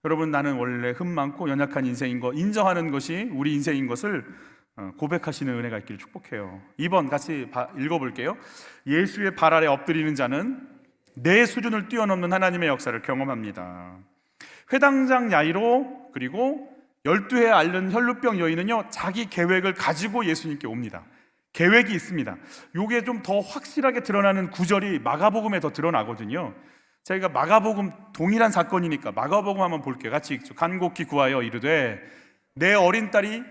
여러분, 나는 원래 흠 많고 연약한 인생인 거 인정하는 것이 우리 인생인 것을 고백하시는 은혜가 있기를 축복해요. 2번 같이 읽어볼게요. 예수의 발 아래 엎드리는 자는 내 수준을 뛰어넘는 하나님의 역사를 경험합니다. 회당장 야이로 그리고 12해 앓는 혈루병 여인은요, 자기 계획을 가지고 예수님께 옵니다. 계획이 있습니다. 이게 좀 더 확실하게 드러나는 구절이 마가복음에 더 드러나거든요. 저희가 마가복음 동일한 사건이니까 마가복음 한번 볼게요. 같이 읽죠. 간곡히 구하여 이르되 내 어린 딸이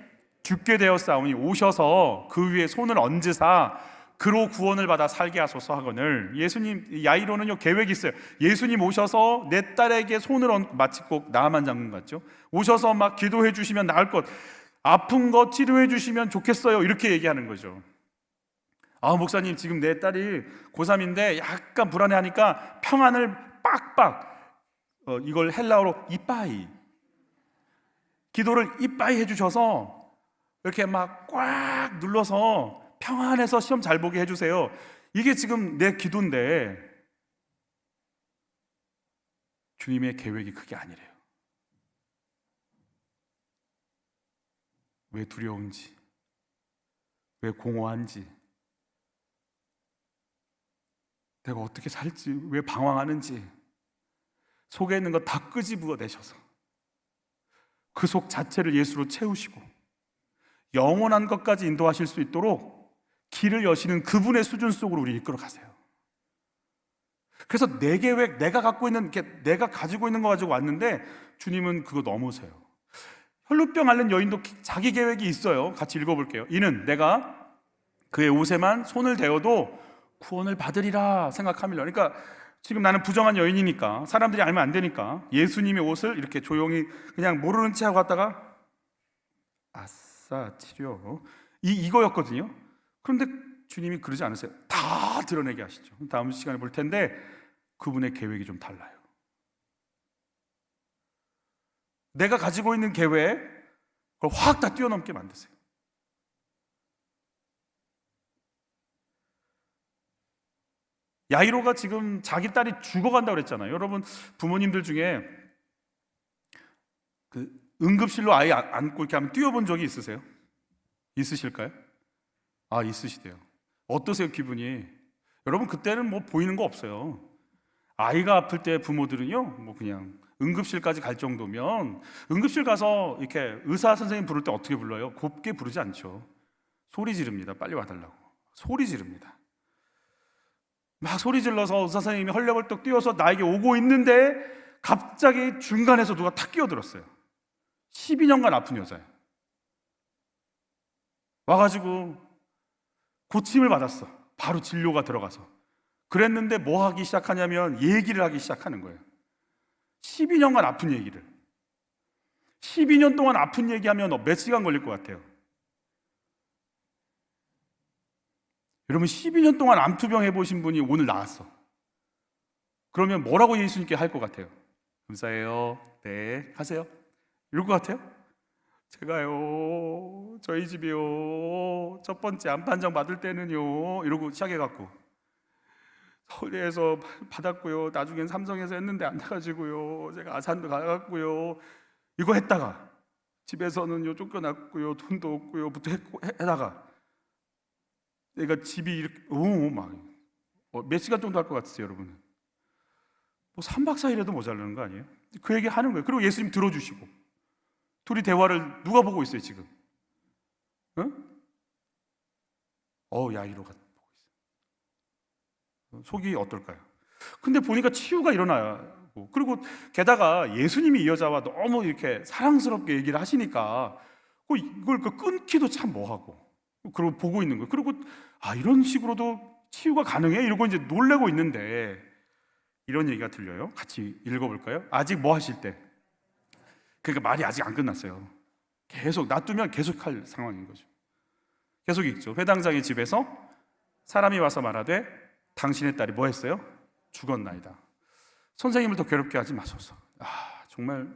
죽게 되었사오니 오셔서 그 위에 손을 얹으사 그로 구원을 받아 살게 하소서 하거늘. 예수님, 야이로는요 계획이 있어요. 예수님 오셔서 내 딸에게 손을 얹고, 마치 꼭 나만 장군 같죠? 오셔서 막 기도해 주시면 나을 것, 아픈 거 치료해 주시면 좋겠어요, 이렇게 얘기하는 거죠. 목사님, 지금 내 딸이 고3인데 약간 불안해하니까 평안을 빡빡, 이걸 헬라어로 이빠이, 기도를 이빠이 해주셔서 이렇게 막 꽉 눌러서 평안해서 시험 잘 보게 해주세요. 이게 지금 내 기도인데 주님의 계획이 그게 아니래요. 왜 두려운지, 왜 공허한지, 내가 어떻게 살지, 왜 방황하는지 속에 있는 거 다 끄집어 내셔서 그 속 자체를 예수로 채우시고 영원한 것까지 인도하실 수 있도록 길을 여시는 그분의 수준 속으로 우리 이끌어 가세요. 그래서 내 계획, 내가 갖고 있는, 내가 가지고 있는 거 가지고 왔는데 주님은 그거 넘으세요. 혈루병 앓는 여인도 자기 계획이 있어요. 같이 읽어볼게요. 이는 내가 그의 옷에만 손을 대어도 구원을 받으리라 생각하밀라. 그러니까 지금 나는 부정한 여인이니까, 사람들이 알면 안 되니까 예수님의 옷을 이렇게 조용히 그냥 모르는 채 하고 갔다가 아싸 치료, 이거였거든요. 그런데 주님이 그러지 않으세요. 다 드러내게 하시죠. 다음 시간에 볼 텐데 그분의 계획이 좀 달라요. 내가 가지고 있는 계획, 그걸 확 다 뛰어넘게 만드세요. 야이로가 지금 자기 딸이 죽어간다고 그랬잖아요. 여러분, 부모님들 중에 그 응급실로 아이 안고 이렇게 하면 뛰어본 적이 있으세요? 있으실까요? 있으시대요. 어떠세요, 기분이? 여러분, 그때는 뭐 보이는 거 없어요. 아이가 아플 때 부모들은요, 뭐 그냥 응급실까지 갈 정도면 응급실 가서 이렇게 의사 선생님 부를 때 어떻게 불러요? 곱게 부르지 않죠. 소리 지릅니다. 빨리 와달라고. 소리 지릅니다. 막 소리 질러서 의사 선생님이 헐레벌떡 뛰어서 나에게 오고 있는데 갑자기 중간에서 누가 탁 끼어들었어요. 12년간 아픈 여자예요. 와가지고 고침을 받았어. 바로 진료가 들어가서. 그랬는데 뭐 하기 시작하냐면 얘기를 하기 시작하는 거예요. 12년간 아픈 얘기를. 12년 동안 아픈 얘기하면 몇 시간 걸릴 것 같아요? 여러분, 12년 동안 암투병 해보신 분이 오늘 나왔어. 그러면 뭐라고 예수님께 할 것 같아요? 감사해요. 네, 하세요. 이럴 것 같아요? 제가요, 저희 집이요, 첫 번째 암 판정 받을 때는요, 이러고 시작해갖고 서울에서 받았고요, 나중엔 삼성에서 했는데 안 돼가지고요, 제가 아산도 가갖고요, 이거 했다가 집에서는요 쫓겨났고요, 돈도 없고요, 부터 해다가 내가 집이 이렇게 몇 시간 정도 할 것 같으세요, 여러분은? 뭐 3박 4일에도 모자라는 거 아니에요? 그 얘기 하는 거예요. 그리고 예수님 들어주시고 둘이 대화를 누가 보고 있어요, 지금? 응? 야이로가 보고 있어요. 속이 어떨까요? 근데 보니까 치유가 일어나요. 그리고 게다가 예수님이 이 여자와 너무 이렇게 사랑스럽게 얘기를 하시니까 이걸 끊기도 참 뭐하고, 그리고 보고 있는 거예요. 그리고 이런 식으로도 치유가 가능해? 이러고 이제 놀래고 있는데 이런 얘기가 들려요. 같이 읽어볼까요? 아직 뭐 하실 때? 그러니까 말이 아직 안 끝났어요. 계속 놔두면 계속 할 상황인 거죠. 계속 있죠. 회당장의 집에서 사람이 와서 말하되 당신의 딸이 뭐 했어요? 죽었나이다. 선생님을 더 괴롭게 하지 마소서. 정말.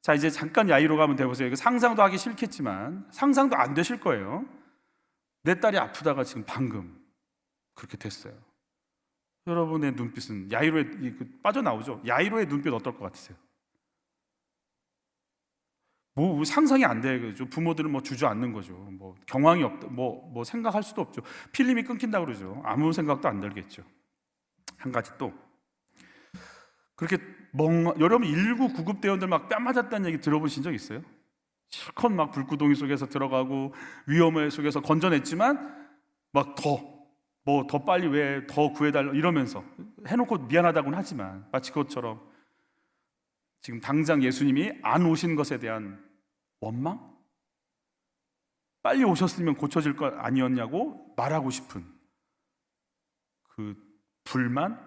자, 이제 잠깐 야이로 가면 되보세요. 이거 상상도 하기 싫겠지만 상상도 안 되실 거예요. 내 딸이 아프다가 지금 방금 그렇게 됐어요. 여러분의 눈빛은 야이로의 빠져나오죠. 야이로의 눈빛 어떨 것 같으세요? 뭐 상상이 안 되죠. 부모들은 뭐 주저앉는 거죠. 뭐 경황이 없다, 뭐 생각할 수도 없죠. 필름이 끊긴다 그러죠. 아무 생각도 안 들겠죠. 한 가지 또 그렇게 여러분 119구급 대원들 막 뺨 맞았다는 얘기 들어보신 적 있어요? 실컷 막 불구덩이 속에서 들어가고 위험의 속에서 건져냈지만 막 더 빨리 왜 더 구해달라 이러면서 해놓고 미안하다고는 하지만 마치 그것처럼 지금 당장 예수님이 안 오신 것에 대한 원망? 빨리 오셨으면 고쳐질 것 아니었냐고 말하고 싶은 그 불만?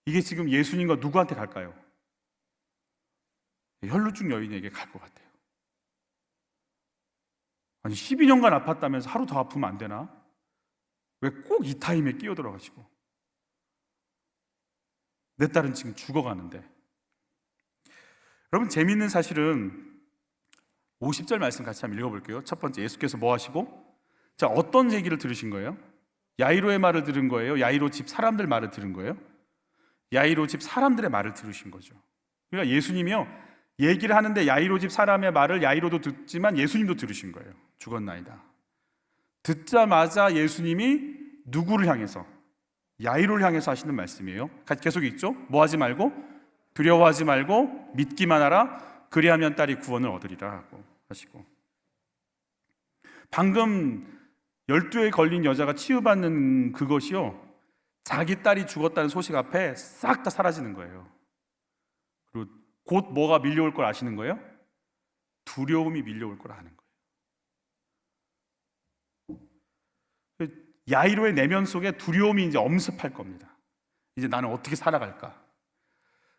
이게 지금 예수님과 누구한테 갈까요? 혈루증 여인에게 갈 것 같아요. 아니 12년간 아팠다면서 하루 더 아프면 안 되나? 왜 꼭 이 타임에 끼어들어가시고 내 딸은 지금 죽어가는데. 여러분 재미있는 사실은 50절 말씀 같이 한번 읽어볼게요. 첫 번째, 예수께서 뭐 하시고? 자, 어떤 얘기를 들으신 거예요? 야이로의 말을 들은 거예요? 야이로 집 사람들 말을 들은 거예요? 야이로 집 사람들의 말을 들으신 거죠. 그러니까 예수님이요 얘기를 하는데 야이로 집 사람의 말을 야이로도 듣지만 예수님도 들으신 거예요. 죽었나이다. 듣자마자 예수님이 누구를 향해서? 야이로를 향해서 하시는 말씀이에요. 계속 있죠? 뭐 하지 말고? 두려워하지 말고 믿기만 하라. 그리하면 딸이 구원을 얻으리라 하고 하시고, 방금 12에 걸린 여자가 치유받는 그것이요 자기 딸이 죽었다는 소식 앞에 싹 다 사라지는 거예요. 그리고 곧 뭐가 밀려올 걸 아시는 거예요? 두려움이 밀려올 걸 아는 거예요. 야이로의 내면 속에 두려움이 이제 엄습할 겁니다. 이제 나는 어떻게 살아갈까?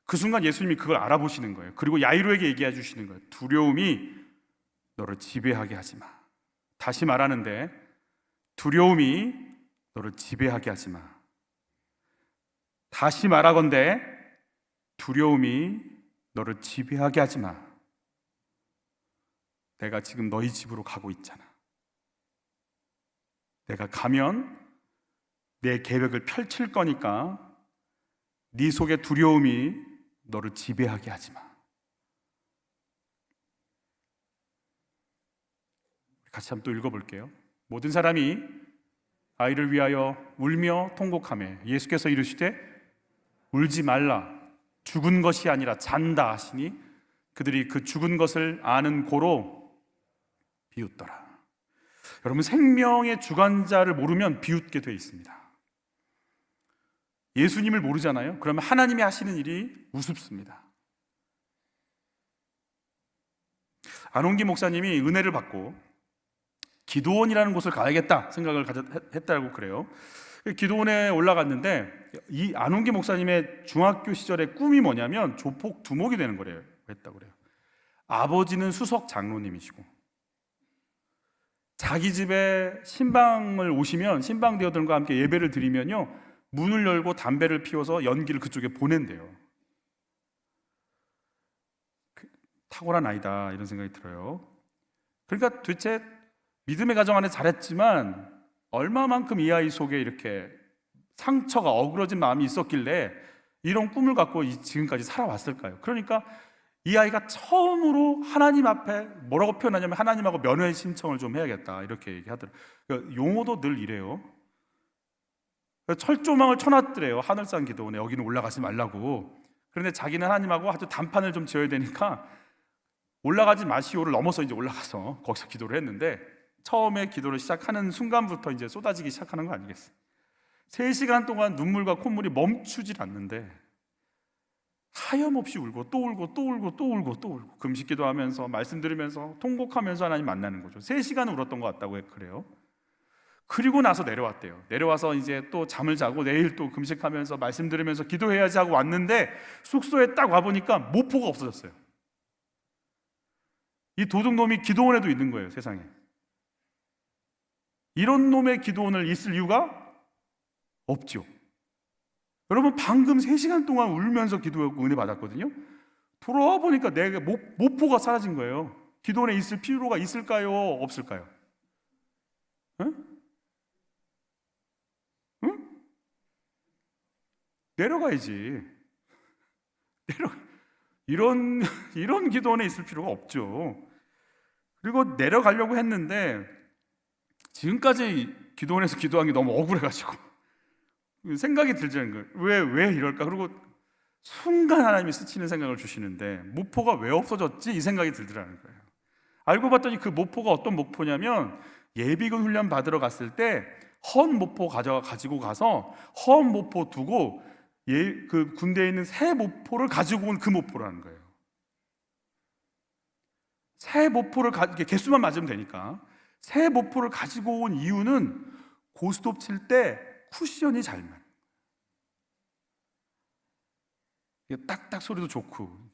그 순간 예수님이 그걸 알아보시는 거예요. 그리고 야이로에게 얘기해 주시는 거예요. 두려움이 너를 지배하게 하지 마. 다시 말하는데 두려움이 너를 지배하게 하지 마. 다시 말하건대 두려움이 너를 지배하게 하지 마. 내가 지금 너희 집으로 가고 있잖아. 내가 가면 내 계획을 펼칠 거니까 네 속에 두려움이 너를 지배하게 하지 마. 같이 한번 또 읽어볼게요. 모든 사람이 아이를 위하여 울며 통곡하며 예수께서 이르시되 울지 말라, 죽은 것이 아니라 잔다 하시니 그들이 그 죽은 것을 아는 고로 비웃더라. 여러분 생명의 주관자를 모르면 비웃게 되어 있습니다. 예수님을 모르잖아요. 그러면 하나님이 하시는 일이 우습습니다. 안홍기 목사님이 은혜를 받고 기도원이라는 곳을 가야겠다 생각을 했다고 그래요. 기도원에 올라갔는데 이 안홍기 목사님의 중학교 시절의 꿈이 뭐냐면 조폭 두목이 되는 거래요. 했다고 그래요. 아버지는 수석 장로님이시고 자기 집에 신방을 오시면 신방 대원들과 함께 예배를 드리면요 문을 열고 담배를 피워서 연기를 그쪽에 보낸대요. 탁월한 아이다 이런 생각이 들어요. 그러니까 도대체 믿음의 가정 안에 잘했지만 얼마만큼 이 아이 속에 이렇게 상처가 어그러진 마음이 있었길래 이런 꿈을 갖고 지금까지 살아왔을까요? 그러니까 이 아이가 처음으로 하나님 앞에 뭐라고 표현하냐면 하나님하고 면회 신청을 좀 해야겠다 이렇게 얘기하더라고요. 그러니까 용어도 늘 이래요. 철조망을 쳐놨더래요. 하늘산 기도원에 여기는 올라가지 말라고. 그런데 자기는 하나님하고 아주 단판을 좀 지어야 되니까 올라가지 마시오를 넘어서 이제 올라가서 거기서 기도를 했는데 처음에 기도를 시작하는 순간부터 이제 쏟아지기 시작하는 거 아니겠어요? 3시간 동안 눈물과 콧물이 멈추질 않는데 하염없이 울고 또 울고 또 울고 또 울고 또 울고 금식 기도하면서 말씀 들으면서 통곡하면서 하나님 만나는 거죠. 3시간 울었던 것 같다고 그래요. 그리고 나서 내려왔대요. 내려와서 이제 또 잠을 자고 내일 또 금식하면서 말씀 들으면서 기도해야지 하고 왔는데 숙소에 딱 와보니까 모포가 없어졌어요. 이 도둑놈이 기도원에도 있는 거예요, 세상에. 이런 놈의 기도원을 있을 이유가 없죠. 여러분, 방금 3시간 동안 울면서 기도하고 은혜 받았거든요. 돌아와 보니까 내 모포가 사라진 거예요. 기도원에 있을 필요가 있을까요? 없을까요? 응? 응? 내려가야지. 이런 기도원에 있을 필요가 없죠. 그리고 내려가려고 했는데 지금까지 기도원에서 기도한 게 너무 억울해가지고 생각이 들자는 거예요. 왜 이럴까? 그리고 순간 하나님이 스치는 생각을 주시는데 모포가 왜 없어졌지? 이 생각이 들더라는 거예요. 알고 봤더니 그 모포가 어떤 모포냐면 예비군 훈련 받으러 갔을 때 헌 모포 가지고 가서 헌 모포 두고 그 군대에 있는 새 모포를 가지고 온 그 모포라는 거예요. 새 모포를 개수만 맞으면 되니까 새 모포를 가지고 온 이유는 고스톱 칠 때 쿠션이 잘 맞는, 딱딱 소리도 좋고,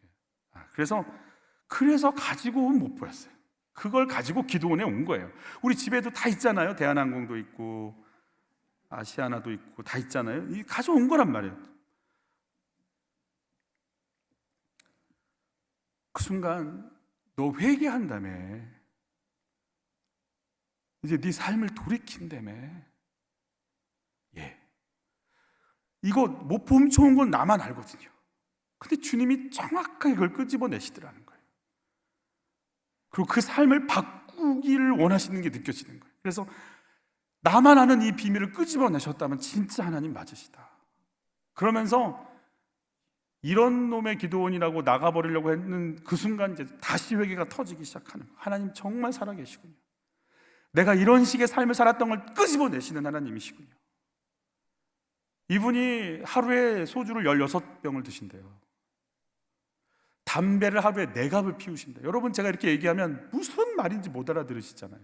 그래서 가지고 온 모포였어요. 그걸 가지고 기도원에 온 거예요. 우리 집에도 다 있잖아요. 대한항공도 있고 아시아나도 있고 다 있잖아요. 이 가져온 거란 말이에요. 그 순간 너 회개한다며, 이제 네 삶을 돌이킨다며. 이거 모포 훔쳐온 건 나만 알거든요. 근데 주님이 정확하게 그걸 끄집어내시더라는 거예요. 그리고 그 삶을 바꾸기를 원하시는 게 느껴지는 거예요. 그래서 나만 아는 이 비밀을 끄집어내셨다면 진짜 하나님 맞으시다. 그러면서 이런 놈의 기도원이라고 나가버리려고 했는 그 순간 이제 다시 회개가 터지기 시작하는 거예요. 하나님 정말 살아계시군요. 내가 이런 식의 삶을 살았던 걸 끄집어내시는 하나님이시군요. 이분이 하루에 소주를 16병을 드신대요. 담배를 하루에 4갑을 피우신다. 여러분, 제가 이렇게 얘기하면 무슨 말인지 못 알아들으시잖아요.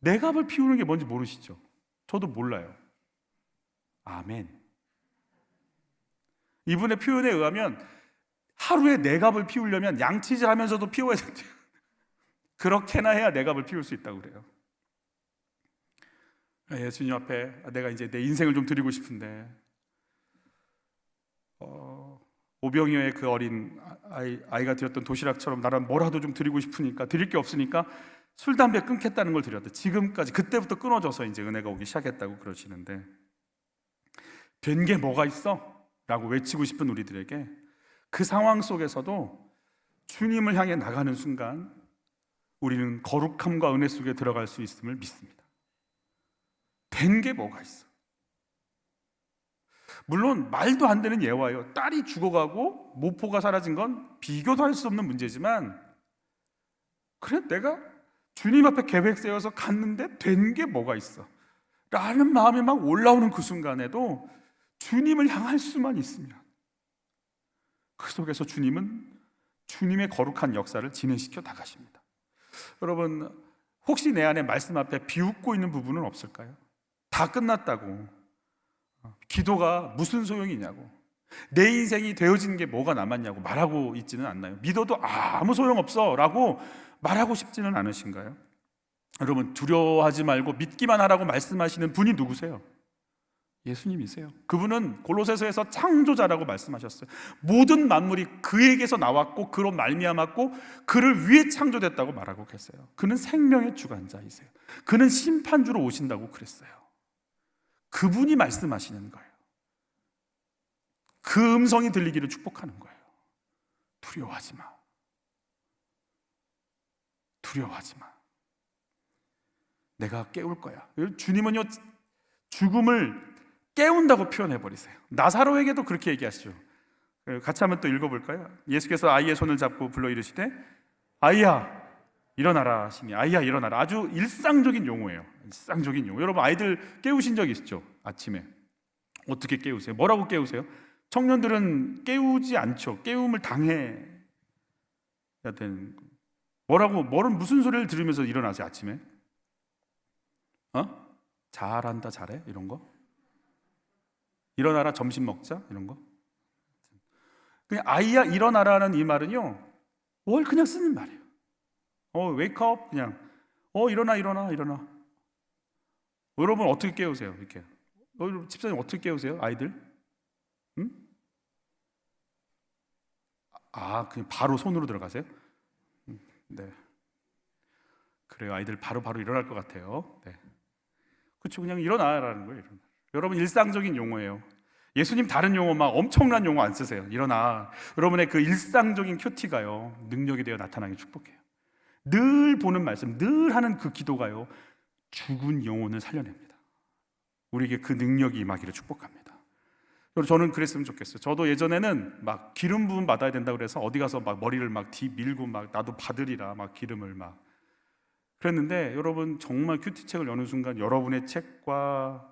4갑을 피우는 게 뭔지 모르시죠? 저도 몰라요. 아멘. 이분의 표현에 의하면 하루에 4갑을 피우려면 양치질 하면서도 피워야 된대요. 그렇게나 해야 4갑을 피울 수 있다고 그래요. 예수님 앞에 내가 이제 내 인생을 좀 드리고 싶은데, 오병이어의 그 어린 아이가 드렸던 도시락처럼 나는 뭐라도 좀 드리고 싶으니까, 드릴 게 없으니까 술, 담배 끊겠다는 걸 드렸대. 지금까지, 그때부터 끊어져서 이제 은혜가 오기 시작했다고 그러시는데, 된 게 뭐가 있어? 라고 외치고 싶은 우리들에게 그 상황 속에서도 주님을 향해 나가는 순간 우리는 거룩함과 은혜 속에 들어갈 수 있음을 믿습니다. 된 게 뭐가 있어? 물론 말도 안 되는 예화예요. 딸이 죽어가고 모포가 사라진 건 비교도 할 수 없는 문제지만, 그래 내가 주님 앞에 계획 세워서 갔는데 된 게 뭐가 있어? 라는 마음이 막 올라오는 그 순간에도 주님을 향할 수만 있으면 그 속에서 주님은 주님의 거룩한 역사를 진행시켜 나가십니다. 여러분, 혹시 내 안에 말씀 앞에 비웃고 있는 부분은 없을까요? 다 끝났다고, 기도가 무슨 소용이냐고, 내 인생이 되어진 게 뭐가 남았냐고 말하고 있지는 않나요? 믿어도 아무 소용없어 라고 말하고 싶지는 않으신가요? 여러분, 두려워하지 말고 믿기만 하라고 말씀하시는 분이 누구세요? 예수님이세요. 그분은 골로새서에서 창조자라고 말씀하셨어요. 모든 만물이 그에게서 나왔고 그로 말미암았고 그를 위해 창조됐다고 말하고 계세요. 그는 생명의 주관자이세요. 그는 심판주로 오신다고 그랬어요. 그분이 말씀하시는 거예요. 그 음성이 들리기를 축복하는 거예요. 두려워하지 마. 두려워하지 마. 내가 깨울 거야. 주님은요, 죽음을 깨운다고 표현해버리세요. 나사로에게도 그렇게 얘기하시죠. 같이 한번 또 읽어볼까요? 예수께서 아이의 손을 잡고 불러 이르시되 아이야 일어나라 하시니, 아이야 일어나라. 아주 일상적인 용어예요. 일상적인 용어. 여러분, 아이들 깨우신 적 있죠? 아침에 어떻게 깨우세요? 뭐라고 깨우세요? 청년들은 깨우지 않죠. 깨움을 당해야 되는, 무슨 소리를 들으면서 일어나세요 아침에? 잘한다, 잘해? 이런 거? 일어나라, 점심 먹자? 이런 거? 그냥 아이야 일어나라는 이 말은요, 뭘 그냥 쓰는 말이에요. wake up, 그냥 일어나. 여러분 어떻게 깨우세요? 이렇게 집사님 어떻게 깨우세요? 아이들? 응? 그냥 바로 손으로 들어가세요? 네. 그래요. 아이들 바로 일어날 것 같아요. 네. 그렇죠. 그냥 일어나라는 거예요. 일어나. 여러분 일상적인 용어예요. 예수님 다른 용어 막 엄청난 용어 안 쓰세요. 일어나. 여러분의 그 일상적인 큐티가요, 능력이 되어 나타나기 축복해요. 늘 보는 말씀, 늘 하는 그 기도가요, 죽은 영혼을 살려냅니다. 우리에게 그 능력이 임하기를 축복합니다. 저는 그랬으면 좋겠어요. 저도 예전에는 막 기름 부음 받아야 된다고 그래서 어디 가서 막 머리를 막 밀고 막 나도 받으리라 막 기름을 막 그랬는데, 여러분 정말 큐티책을 여는 순간 여러분의 책과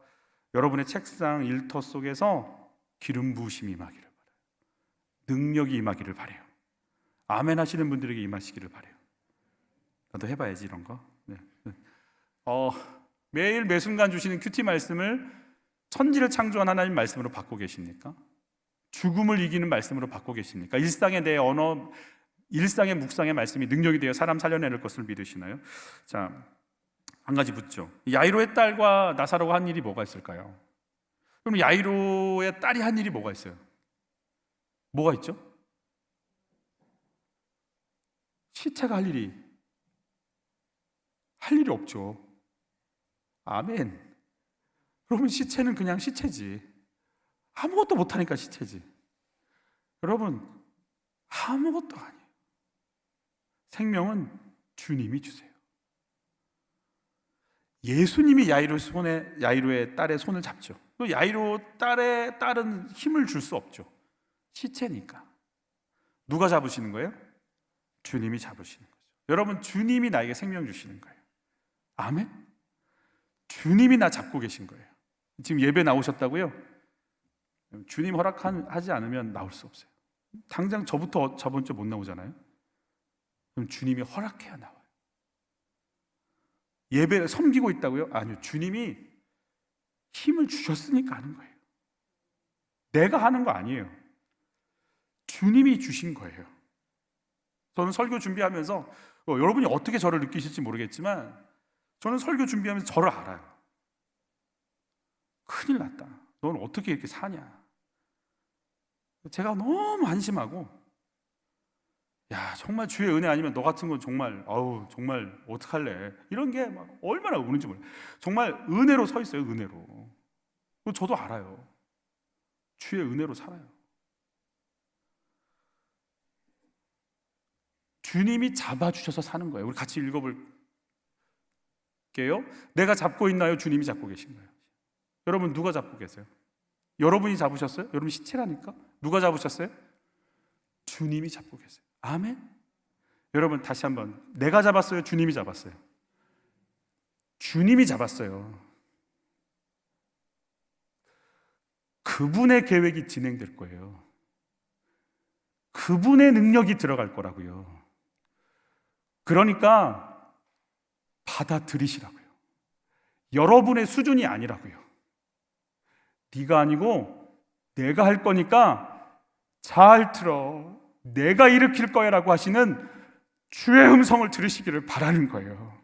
여러분의 책상 일터 속에서 기름 부으심이 임하기를 바라요. 능력이 임하기를 바라요. 아멘 하시는 분들에게 임하시기를 바라요. 나도 해봐야지 이런 거. 네. 매일 매 순간 주시는 큐티 말씀을 천지를 창조한 하나님 말씀으로 받고 계십니까? 죽음을 이기는 말씀으로 받고 계십니까? 일상의 내 언어, 일상의 묵상의 말씀이 능력이 되어 사람 살려내는 것을 믿으시나요? 자, 한 가지 묻죠. 야이로의 딸과 나사로가 한 일이 뭐가 있을까요? 그럼 야이로의 딸이 한 일이 뭐가 있어요? 뭐가 있죠? 시체가 할 일이 없죠. 아멘. 여러분 시체는 그냥 시체지. 아무것도 못하니까 시체지. 여러분 아무것도 아니에요. 생명은 주님이 주세요. 예수님이 야이로의 딸의 손을 잡죠. 또 야이로 딸의 딸은 힘을 줄 수 없죠. 시체니까. 누가 잡으시는 거예요? 주님이 잡으시는 거죠. 여러분 주님이 나에게 생명 주시는 거예요. 아멘. 주님이 나 잡고 계신 거예요. 지금 예배 나오셨다고요? 주님 허락하지 않으면 나올 수 없어요. 당장 저부터 저번 주에 못 나오잖아요. 그럼 주님이 허락해야 나와요. 예배를 섬기고 있다고요? 아니요. 주님이 힘을 주셨으니까 하는 거예요. 내가 하는 거 아니에요. 주님이 주신 거예요. 저는 설교 준비하면서 여러분이 어떻게 저를 느끼실지 모르겠지만 저는 설교 준비하면서 저를 알아요. 큰일 났다. 너는 어떻게 이렇게 사냐. 제가 너무 안심하고, 야 정말 주의 은혜 아니면 너 같은 건 정말 정말 어떡할래. 이런 게 막 얼마나 우는지 몰라요. 정말 은혜로 서 있어요. 은혜로. 저도 알아요. 주의 은혜로 살아요. 주님이 잡아주셔서 사는 거예요. 우리 같이 읽어볼게요. 내가 잡고 있나요? 주님이 잡고 계신 거예요. 여러분 누가 잡고 계세요? 여러분이 잡으셨어요? 여러분 시체라니까. 누가 잡으셨어요? 주님이 잡고 계세요. 아멘. 여러분 다시 한번, 내가 잡았어요? 주님이 잡았어요? 주님이 잡았어요. 그분의 계획이 진행될 거예요. 그분의 능력이 들어갈 거라고요. 그러니까 받아들이시라고요. 여러분의 수준이 아니라고요. 네가 아니고 내가 할 거니까 잘 들어. 내가 일으킬 거야 라고 하시는 주의 음성을 들으시기를 바라는 거예요.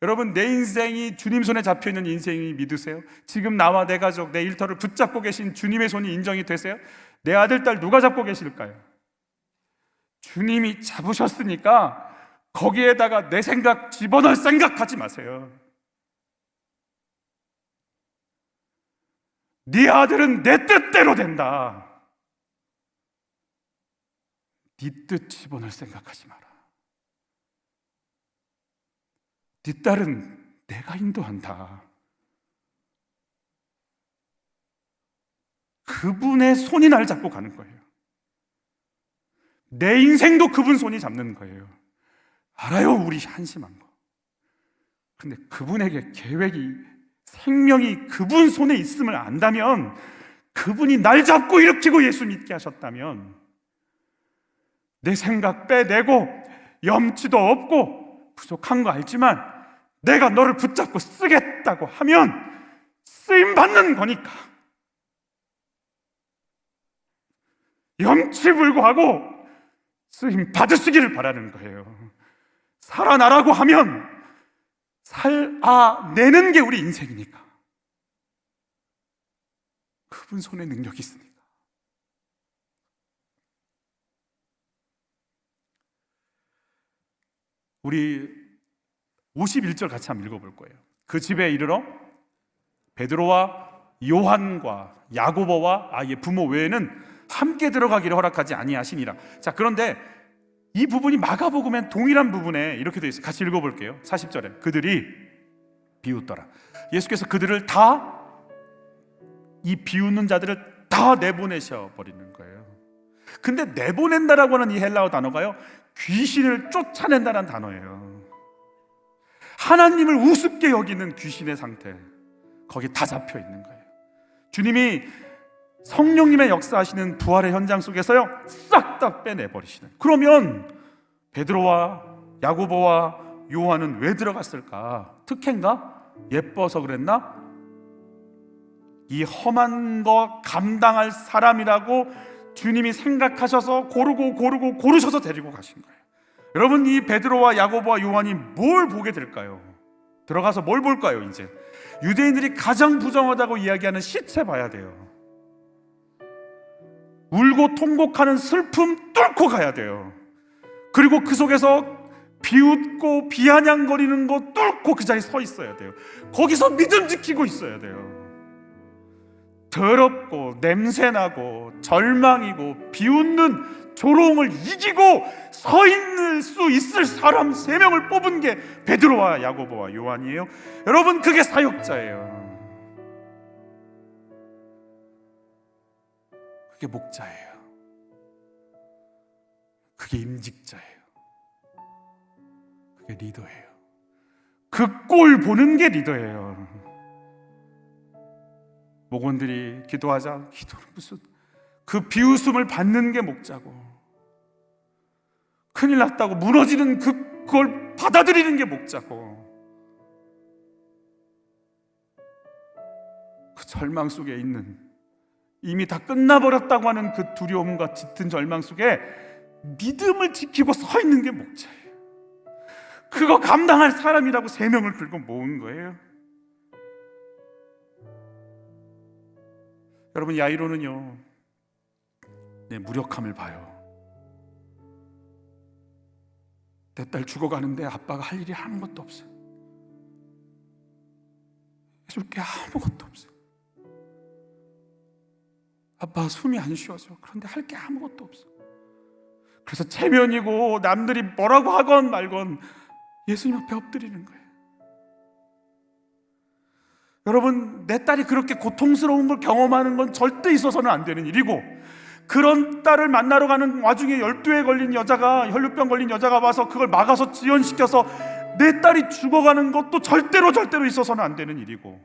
여러분 내 인생이 주님 손에 잡혀있는 인생이 믿으세요? 지금 나와 내 가족, 내 일터를 붙잡고 계신 주님의 손이 인정이 되세요? 내 아들, 딸 누가 잡고 계실까요? 주님이 잡으셨으니까 거기에다가 내 생각 집어넣을 생각하지 마세요. 네 아들은 내 뜻대로 된다. 네 뜻 집어넣을 생각하지 마라. 네 딸은 내가 인도한다. 그분의 손이 날 잡고 가는 거예요. 내 인생도 그분 손이 잡는 거예요. 알아요, 우리 한심한 거. 근데 그분에게 계획이, 생명이 그분 손에 있음을 안다면, 그분이 날 잡고 일으키고 예수 믿게 하셨다면, 내 생각 빼내고 염치도 없고 부족한 거 알지만 내가 너를 붙잡고 쓰겠다고 하면 쓰임받는 거니까. 염치불구하고 쓰임 받으시기를 바라는 거예요. 살아나라고 하면 살아내는 게 우리 인생이니까. 그분 손에 능력이 있으니까. 우리 51절 같이 한번 읽어볼 거예요. 그 집에 이르러 베드로와 요한과 야고보와 아이의 부모 외에는 함께 들어가기를 허락하지 아니하시니라. 자, 그런데 이 부분이 마가복음엔 동일한 부분에 이렇게 되어 있어요. 같이 읽어볼게요. 40절에 그들이 비웃더라. 예수께서 그들을 다, 이 비웃는 자들을 다 내보내셔 버리는 거예요. 근데 내보낸다라고 하는 이 헬라어 단어가요, 귀신을 쫓아낸다는 단어예요. 하나님을 우습게 여기는 귀신의 상태, 거기 다 잡혀 있는 거예요. 주님이 성령님의 역사하시는 부활의 현장 속에서요, 싹 다 빼내버리시는. 그러면 베드로와 야고보와 요한은 왜 들어갔을까? 특혜인가? 예뻐서 그랬나? 이 험한 거 감당할 사람이라고 주님이 생각하셔서 고르셔서 데리고 가신 거예요. 여러분, 이 베드로와 야고보와 요한이 뭘 보게 될까요? 들어가서 뭘 볼까요? 이제 유대인들이 가장 부정하다고 이야기하는 시체 봐야 돼요. 울고 통곡하는 슬픔 뚫고 가야 돼요. 그리고 그 속에서 비웃고 비아냥거리는 거 뚫고 그 자리에 서 있어야 돼요. 거기서 믿음 지키고 있어야 돼요. 더럽고 냄새나고 절망이고 비웃는 조롱을 이기고 서 있을 수 있을 사람 3명을 뽑은 게 베드로와 야고보와 요한이에요. 여러분, 그게 사역자예요. 그게 목자예요. 그게 임직자예요. 그게 리더예요. 그 꼴 보는 게 리더예요. 목원들이 기도하자, 기도는 무슨, 그 비웃음을 받는 게 목자고, 큰일 났다고 무너지는 그걸 받아들이는 게 목자고, 그 절망 속에 있는, 이미 다 끝나버렸다고 하는 그 두려움과 짙은 절망 속에 믿음을 지키고 서 있는 게 목자예요. 그거 감당할 사람이라고 3명을 긁어 모은 거예요. 여러분, 야이로는요, 내 무력함을 봐요. 내 딸 죽어가는데 아빠가 할 일이 아무것도 없어요. 해줄 게 아무것도 없어요. 아빠 숨이 안 쉬어져. 그런데 할 게 아무것도 없어. 그래서 체면이고 남들이 뭐라고 하건 말건 예수님 앞에 엎드리는 거예요. 여러분, 내 딸이 그렇게 고통스러운 걸 경험하는 건 절대 있어서는 안 되는 일이고, 그런 딸을 만나러 가는 와중에 혈류병 걸린 여자가 와서 그걸 막아서 지연시켜서 내 딸이 죽어가는 것도 절대로 있어서는 안 되는 일이고,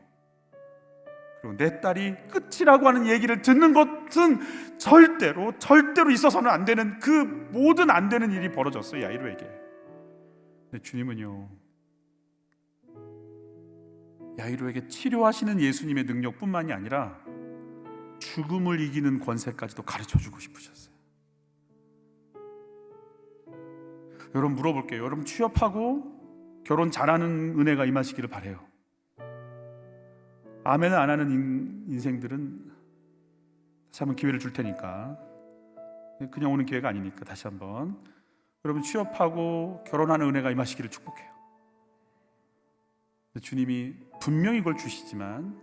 그리고 내 딸이 끝이라고 하는 얘기를 듣는 것은 절대로 있어서는 안 되는, 그 모든 안 되는 일이 벌어졌어요, 야이로에게. 근데 주님은요, 야이로에게 치료하시는 예수님의 능력뿐만이 아니라 죽음을 이기는 권세까지도 가르쳐주고 싶으셨어요. 여러분, 물어볼게요. 여러분, 취업하고 결혼 잘하는 은혜가 임하시기를 바라요. 아멘을 안 하는 인생들은 다시 한번 기회를 줄 테니까, 그냥 오는 기회가 아니니까 다시 한번, 여러분, 취업하고 결혼하는 은혜가 임하시기를 축복해요. 주님이 분명히 그걸 주시지만,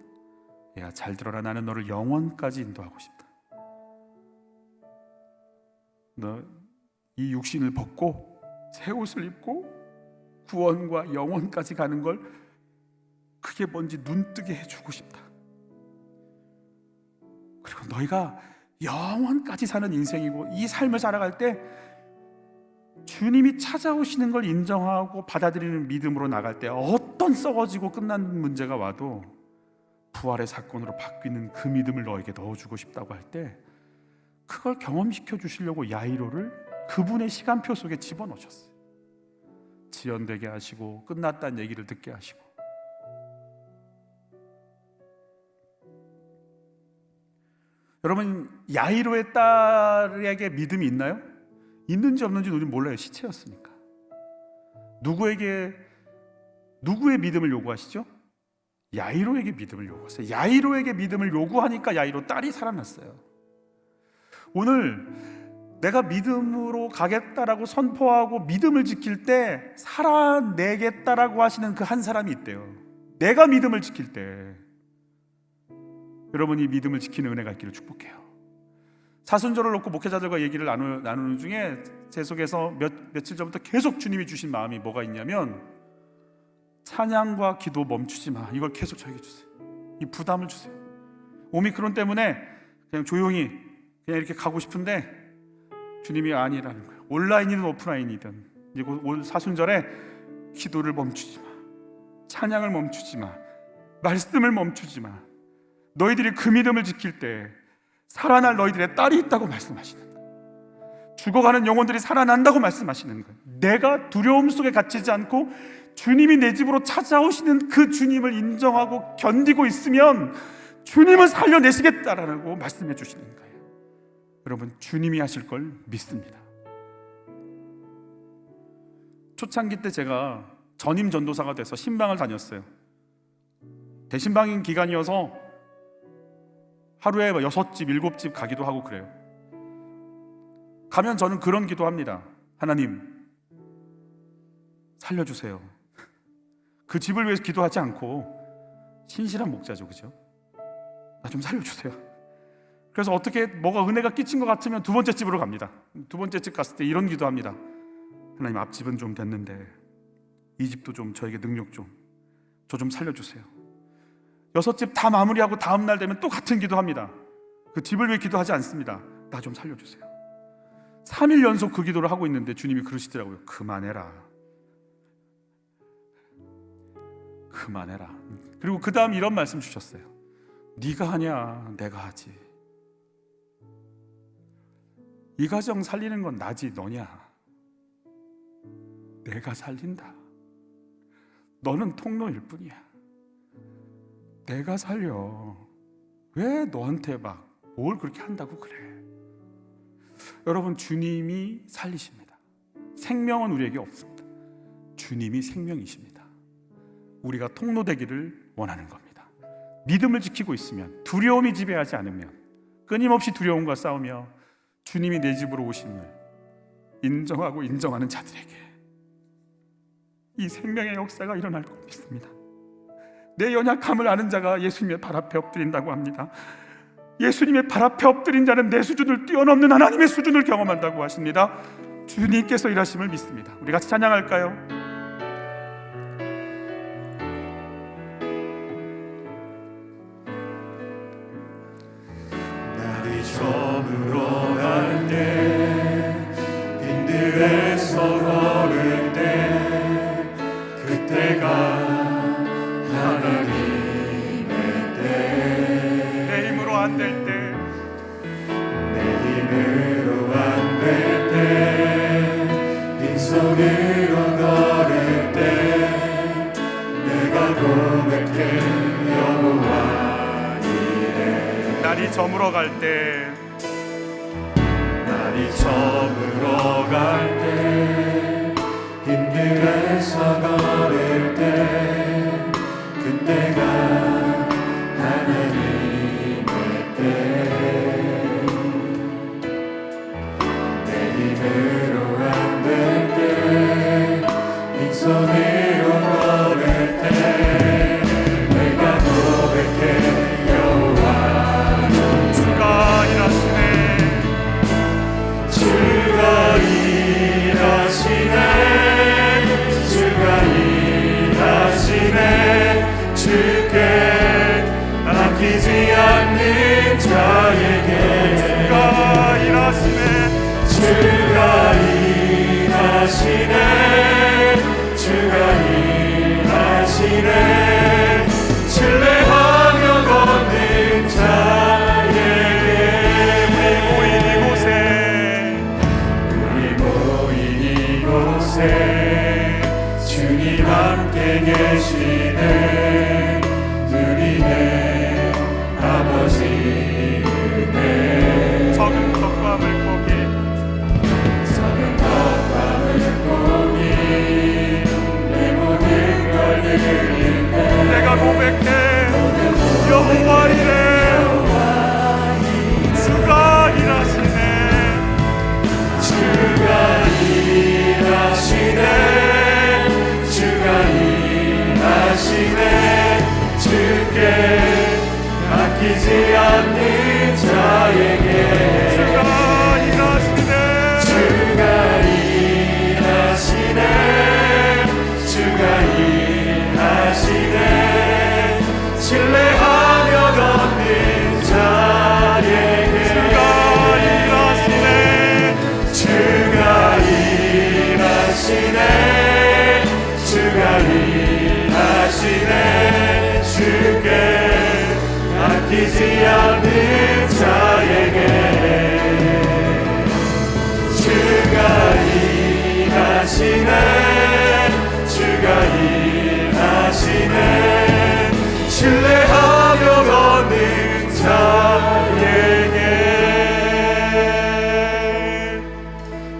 야, 잘 들어라, 나는 너를 영원까지 인도하고 싶다. 너 이 육신을 벗고 새 옷을 입고 구원과 영원까지 가는 걸, 그게 뭔지 눈뜨게 해주고 싶다. 그리고 너희가 영원까지 사는 인생이고, 이 삶을 살아갈 때 주님이 찾아오시는 걸 인정하고 받아들이는 믿음으로 나갈 때, 어떤 썩어지고 끝난 문제가 와도 부활의 사건으로 바뀌는 그 믿음을 너에게 넣어주고 싶다고 할 때, 그걸 경험시켜 주시려고 야이로를 그분의 시간표 속에 집어넣으셨어요. 지연되게 하시고 끝났다는 얘기를 듣게 하시고. 여러분, 야이로의 딸에게 믿음이 있나요? 있는지 없는지 우리는 몰라요. 시체였으니까. 누구의 믿음을 요구하시죠? 야이로에게 믿음을 요구했어요. 야이로에게 믿음을 요구하니까 야이로 딸이 살아났어요. 오늘 내가 믿음으로 가겠다라고 선포하고 믿음을 지킬 때 살아내겠다라고 하시는 그 한 사람이 있대요. 내가 믿음을 지킬 때 여러분이 믿음을 지키는 은혜가 있기를 축복해요. 사순절을 놓고 목회자들과 얘기를 나누는 중에 제 속에서 며칠 전부터 계속 주님이 주신 마음이 뭐가 있냐면, 찬양과 기도 멈추지 마. 이걸 계속 저에게 주세요. 이 부담을 주세요. 오미크론 때문에 그냥 조용히 그냥 이렇게 가고 싶은데 주님이 아니라는 거예요. 온라인이든 오프라인이든 그리고 올 사순절에 기도를 멈추지 마. 찬양을 멈추지 마. 말씀을 멈추지 마. 너희들이 그 믿음을 지킬 때 살아날 너희들의 딸이 있다고 말씀하시는 거예요. 죽어가는 영혼들이 살아난다고 말씀하시는 거예요. 내가 두려움 속에 갇히지 않고 주님이 내 집으로 찾아오시는 그 주님을 인정하고 견디고 있으면 주님은 살려내시겠다라고 말씀해 주시는 거예요. 여러분, 주님이 하실 걸 믿습니다. 초창기 때 제가 전임 전도사가 돼서 신방을 다녔어요. 대신방인 기간이어서 하루에 6집, 7집 가기도 하고 그래요. 가면 저는 그런 기도합니다. 하나님, 살려주세요. 그 집을 위해서 기도하지 않고 신실한 목자죠, 그죠? 나 좀 살려주세요. 그래서 어떻게 뭐가 은혜가 끼친 것 같으면 두 번째 집으로 갑니다. 두 번째 집 갔을 때 이런 기도합니다. 하나님, 앞집은 좀 됐는데 이 집도 좀 저에게 능력 좀, 저 좀 살려주세요. 6집 다 마무리하고 다음 날 되면 또 같은 기도합니다. 그 집을 위해 기도하지 않습니다. 나 좀 살려주세요. 3일 연속 그 기도를 하고 있는데 주님이 그러시더라고요. 그만해라. 그리고 그 다음 이런 말씀 주셨어요. 네가 하냐, 내가 하지. 이 가정 살리는 건 나지 너냐. 내가 살린다. 너는 통로일 뿐이야. 내가 살려. 왜 너한테 막 뭘 그렇게 한다고 그래. 여러분, 주님이 살리십니다. 생명은 우리에게 없습니다. 주님이 생명이십니다. 우리가 통로 되기를 원하는 겁니다. 믿음을 지키고 있으면, 두려움이 지배하지 않으면, 끊임없이 두려움과 싸우며 주님이 내 집으로 오심을 인정하고 인정하는 자들에게 이 생명의 역사가 일어날 것 믿습니다. 내 연약함을 아는 자가 예수님의 발 앞에 엎드린다고 합니다. 예수님의 발 앞에 엎드린 자는 내 수준을 뛰어넘는 하나님의 수준을 경험한다고 하십니다. 주님께서 일하심을 믿습니다. 우리 같이 찬양할까요? 날이 저물어 갈 때, 빈들에서 걸을 때, 그때가 하나님의 때. 내 힘으로 안 될 때, 내 힘으로 안 될 때, 빈손으로 걸을 때, 내가 고백해 여호와 이래. 날이 저물어 갈 때, 날이 저물어 갈 때, 빈들에서 걸을 때, 그때가 하나님의 때. 내 힘으로 안 될 때, 빈손으로 걸을 때, 내가 고백해 여호와 주가 일하시네. 주가 일하시네. 주가 일하시네. 주께 아끼지 않는 자에게. 주가 일하시네. 주가 일하시네. 주가 일하시네. 신뢰하며 걷는 자에게. 우리 모인 이곳에 주님 함께 계시네. 누리네 아버지 은혜. 적은 것과 물고기, 적은 일하시네 주께 아끼지 않는 자에게 주가 일하시네 주가 일하시네 주가 일하시네 신뢰하며 걷는 자에게 주가 일하시네 주가 일하시네 주가 일하시네 주께 아끼지 않는 자에게 주가 일하시네 주가 일하시네 신뢰하며 걷는 자에게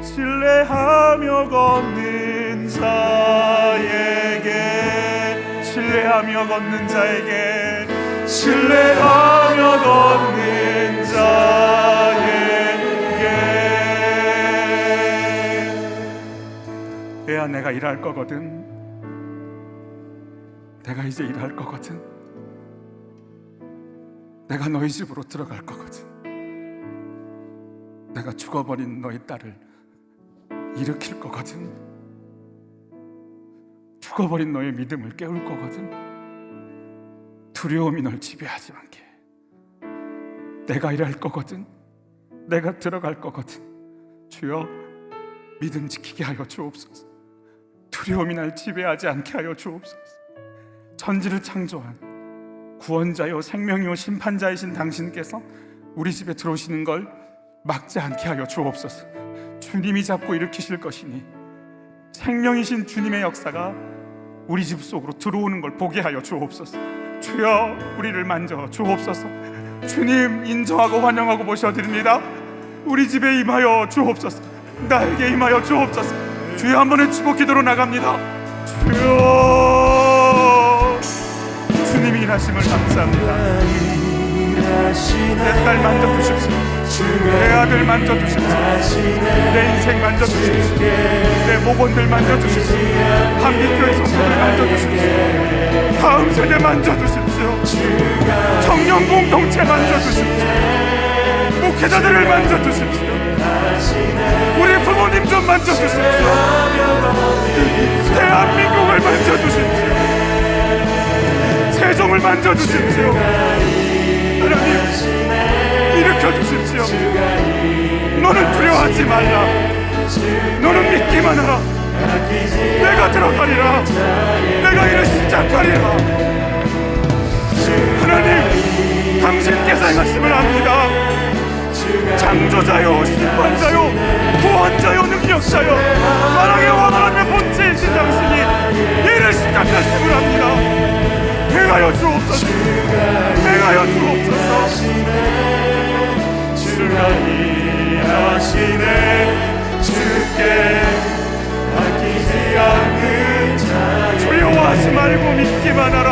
신뢰하며 걷는 자에게 신뢰하며 걷는 자에게 신뢰하며 걷는 자에게 얘야 내가 일할 거거든 내가 이제 일할 거거든 내가 너희 집으로 들어갈 거거든 내가 죽어버린 너희 딸을 일으킬 거거든 죽어버린 너의 믿음을 깨울 거거든 두려움이 널 지배하지 않게 내가 일할 거거든 내가 들어갈 거거든 주여 믿음 지키게 하여 주옵소서 두려움이 날 지배하지 않게 하여 주옵소서 천지를 창조한 구원자요 생명이요 심판자이신 당신께서 우리 집에 들어오시는 걸 막지 않게 하여 주옵소서 주님이 잡고 일으키실 것이니 생명이신 주님의 역사가 우리 집 속으로 들어오는 걸 보게 하여 주옵소서 주여 우리를 만져 주옵소서 주님 인정하고 환영하고 모셔드립니다 우리 집에 임하여 주옵소서 나에게 임하여 주옵소서 주여 한 번의 축복 기도로 나갑니다 주여 주님이 일하심을 감사합니다 내 딸 만져주십시오 내 아들 만져주십시오 내 인생 만져주십시오 내 목원들 만져주십시오 한빛교회 성도들 만져주십시오 다음 세대 만져주십시오 청년 공동체 만져주십시오 목회자들을 만져주십시오 우리 부모님 좀 만져주십시오 대한민국을 만져주십시오 세종을 만져주십시오 하나님 일으켜주십시오 너는 두려워하지 말라 너는 믿기만 하라 내가 들어가리라 내가 일을 시작하리라 하나님 당신께서 행하심을 압니다 창조자요 심판자요 구원자요 능력자요 만왕의 왕 하나님의 본체이신 당신이 일을 시작하심을 합니다 행하여 주옵소서 행하여 주옵소서 주가 일하시네 주께 아끼지 않는 자에게 두려워하지 말고 믿기만 하라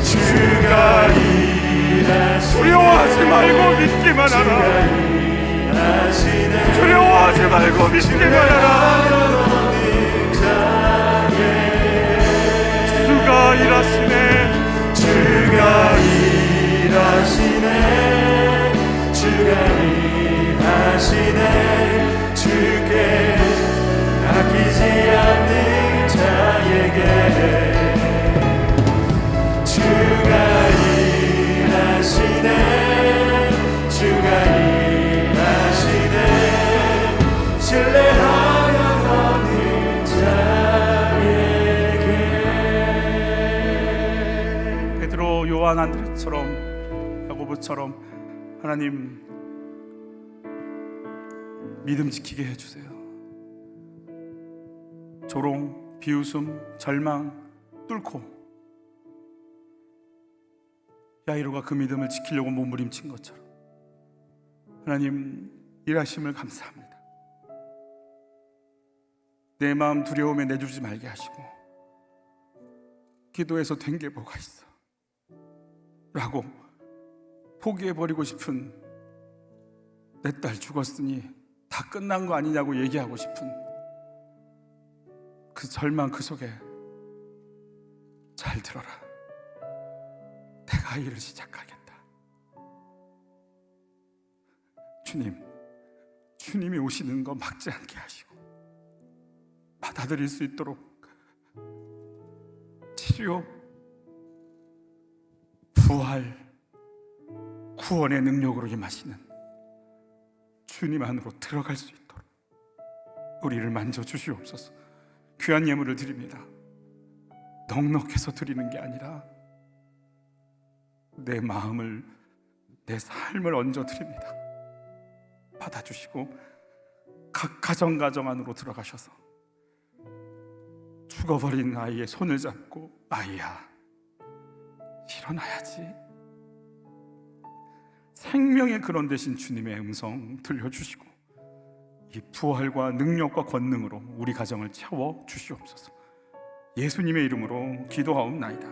주가 일하시네 두려워하지 말고 믿기만 하라 두려워하지 말고 믿기만 하라 주가 일하시네 주가 일하시네 주가 일하시네 주께 아끼지 않는 자에게 주가 일하시네 주가 일하시네 신뢰하며 걷는 자에게 베드로 요한 안드레처럼 야고보처럼 하나님 믿음 지키게 해주세요 조롱, 비웃음, 절망 뚫고 야이로가 그 믿음을 지키려고 몸부림친 것처럼 하나님 일하심을 감사합니다 내 마음 두려움에 내주지 말게 하시고 기도해서 된 게 뭐가 있어 라고 포기해버리고 싶은 내 딸 죽었으니 다 끝난 거 아니냐고 얘기하고 싶은 그 절망 그 속에 잘 잘 들어라. 내가 일을 시작하겠다. 주님이 오시는 거 막지 않게 하시고 받아들일 수 있도록 치료, 부활, 구원의 능력으로 임하시는 주님 안으로 들어갈 수 있도록 우리를 만져주시옵소서. 귀한 예물을 드립니다. 넉넉해서 드리는 게 아니라 내 마음을, 내 삶을 얹어 드립니다. 받아주시고 각 가정 안으로 들어가셔서 죽어버린 아이의 손을 잡고 아이야 일어나야지, 생명의 근원 되신 주님의 음성 들려주시고 이 부활과 능력과 권능으로 우리 가정을 채워 주시옵소서. 예수님의 이름으로 기도하옵나이다.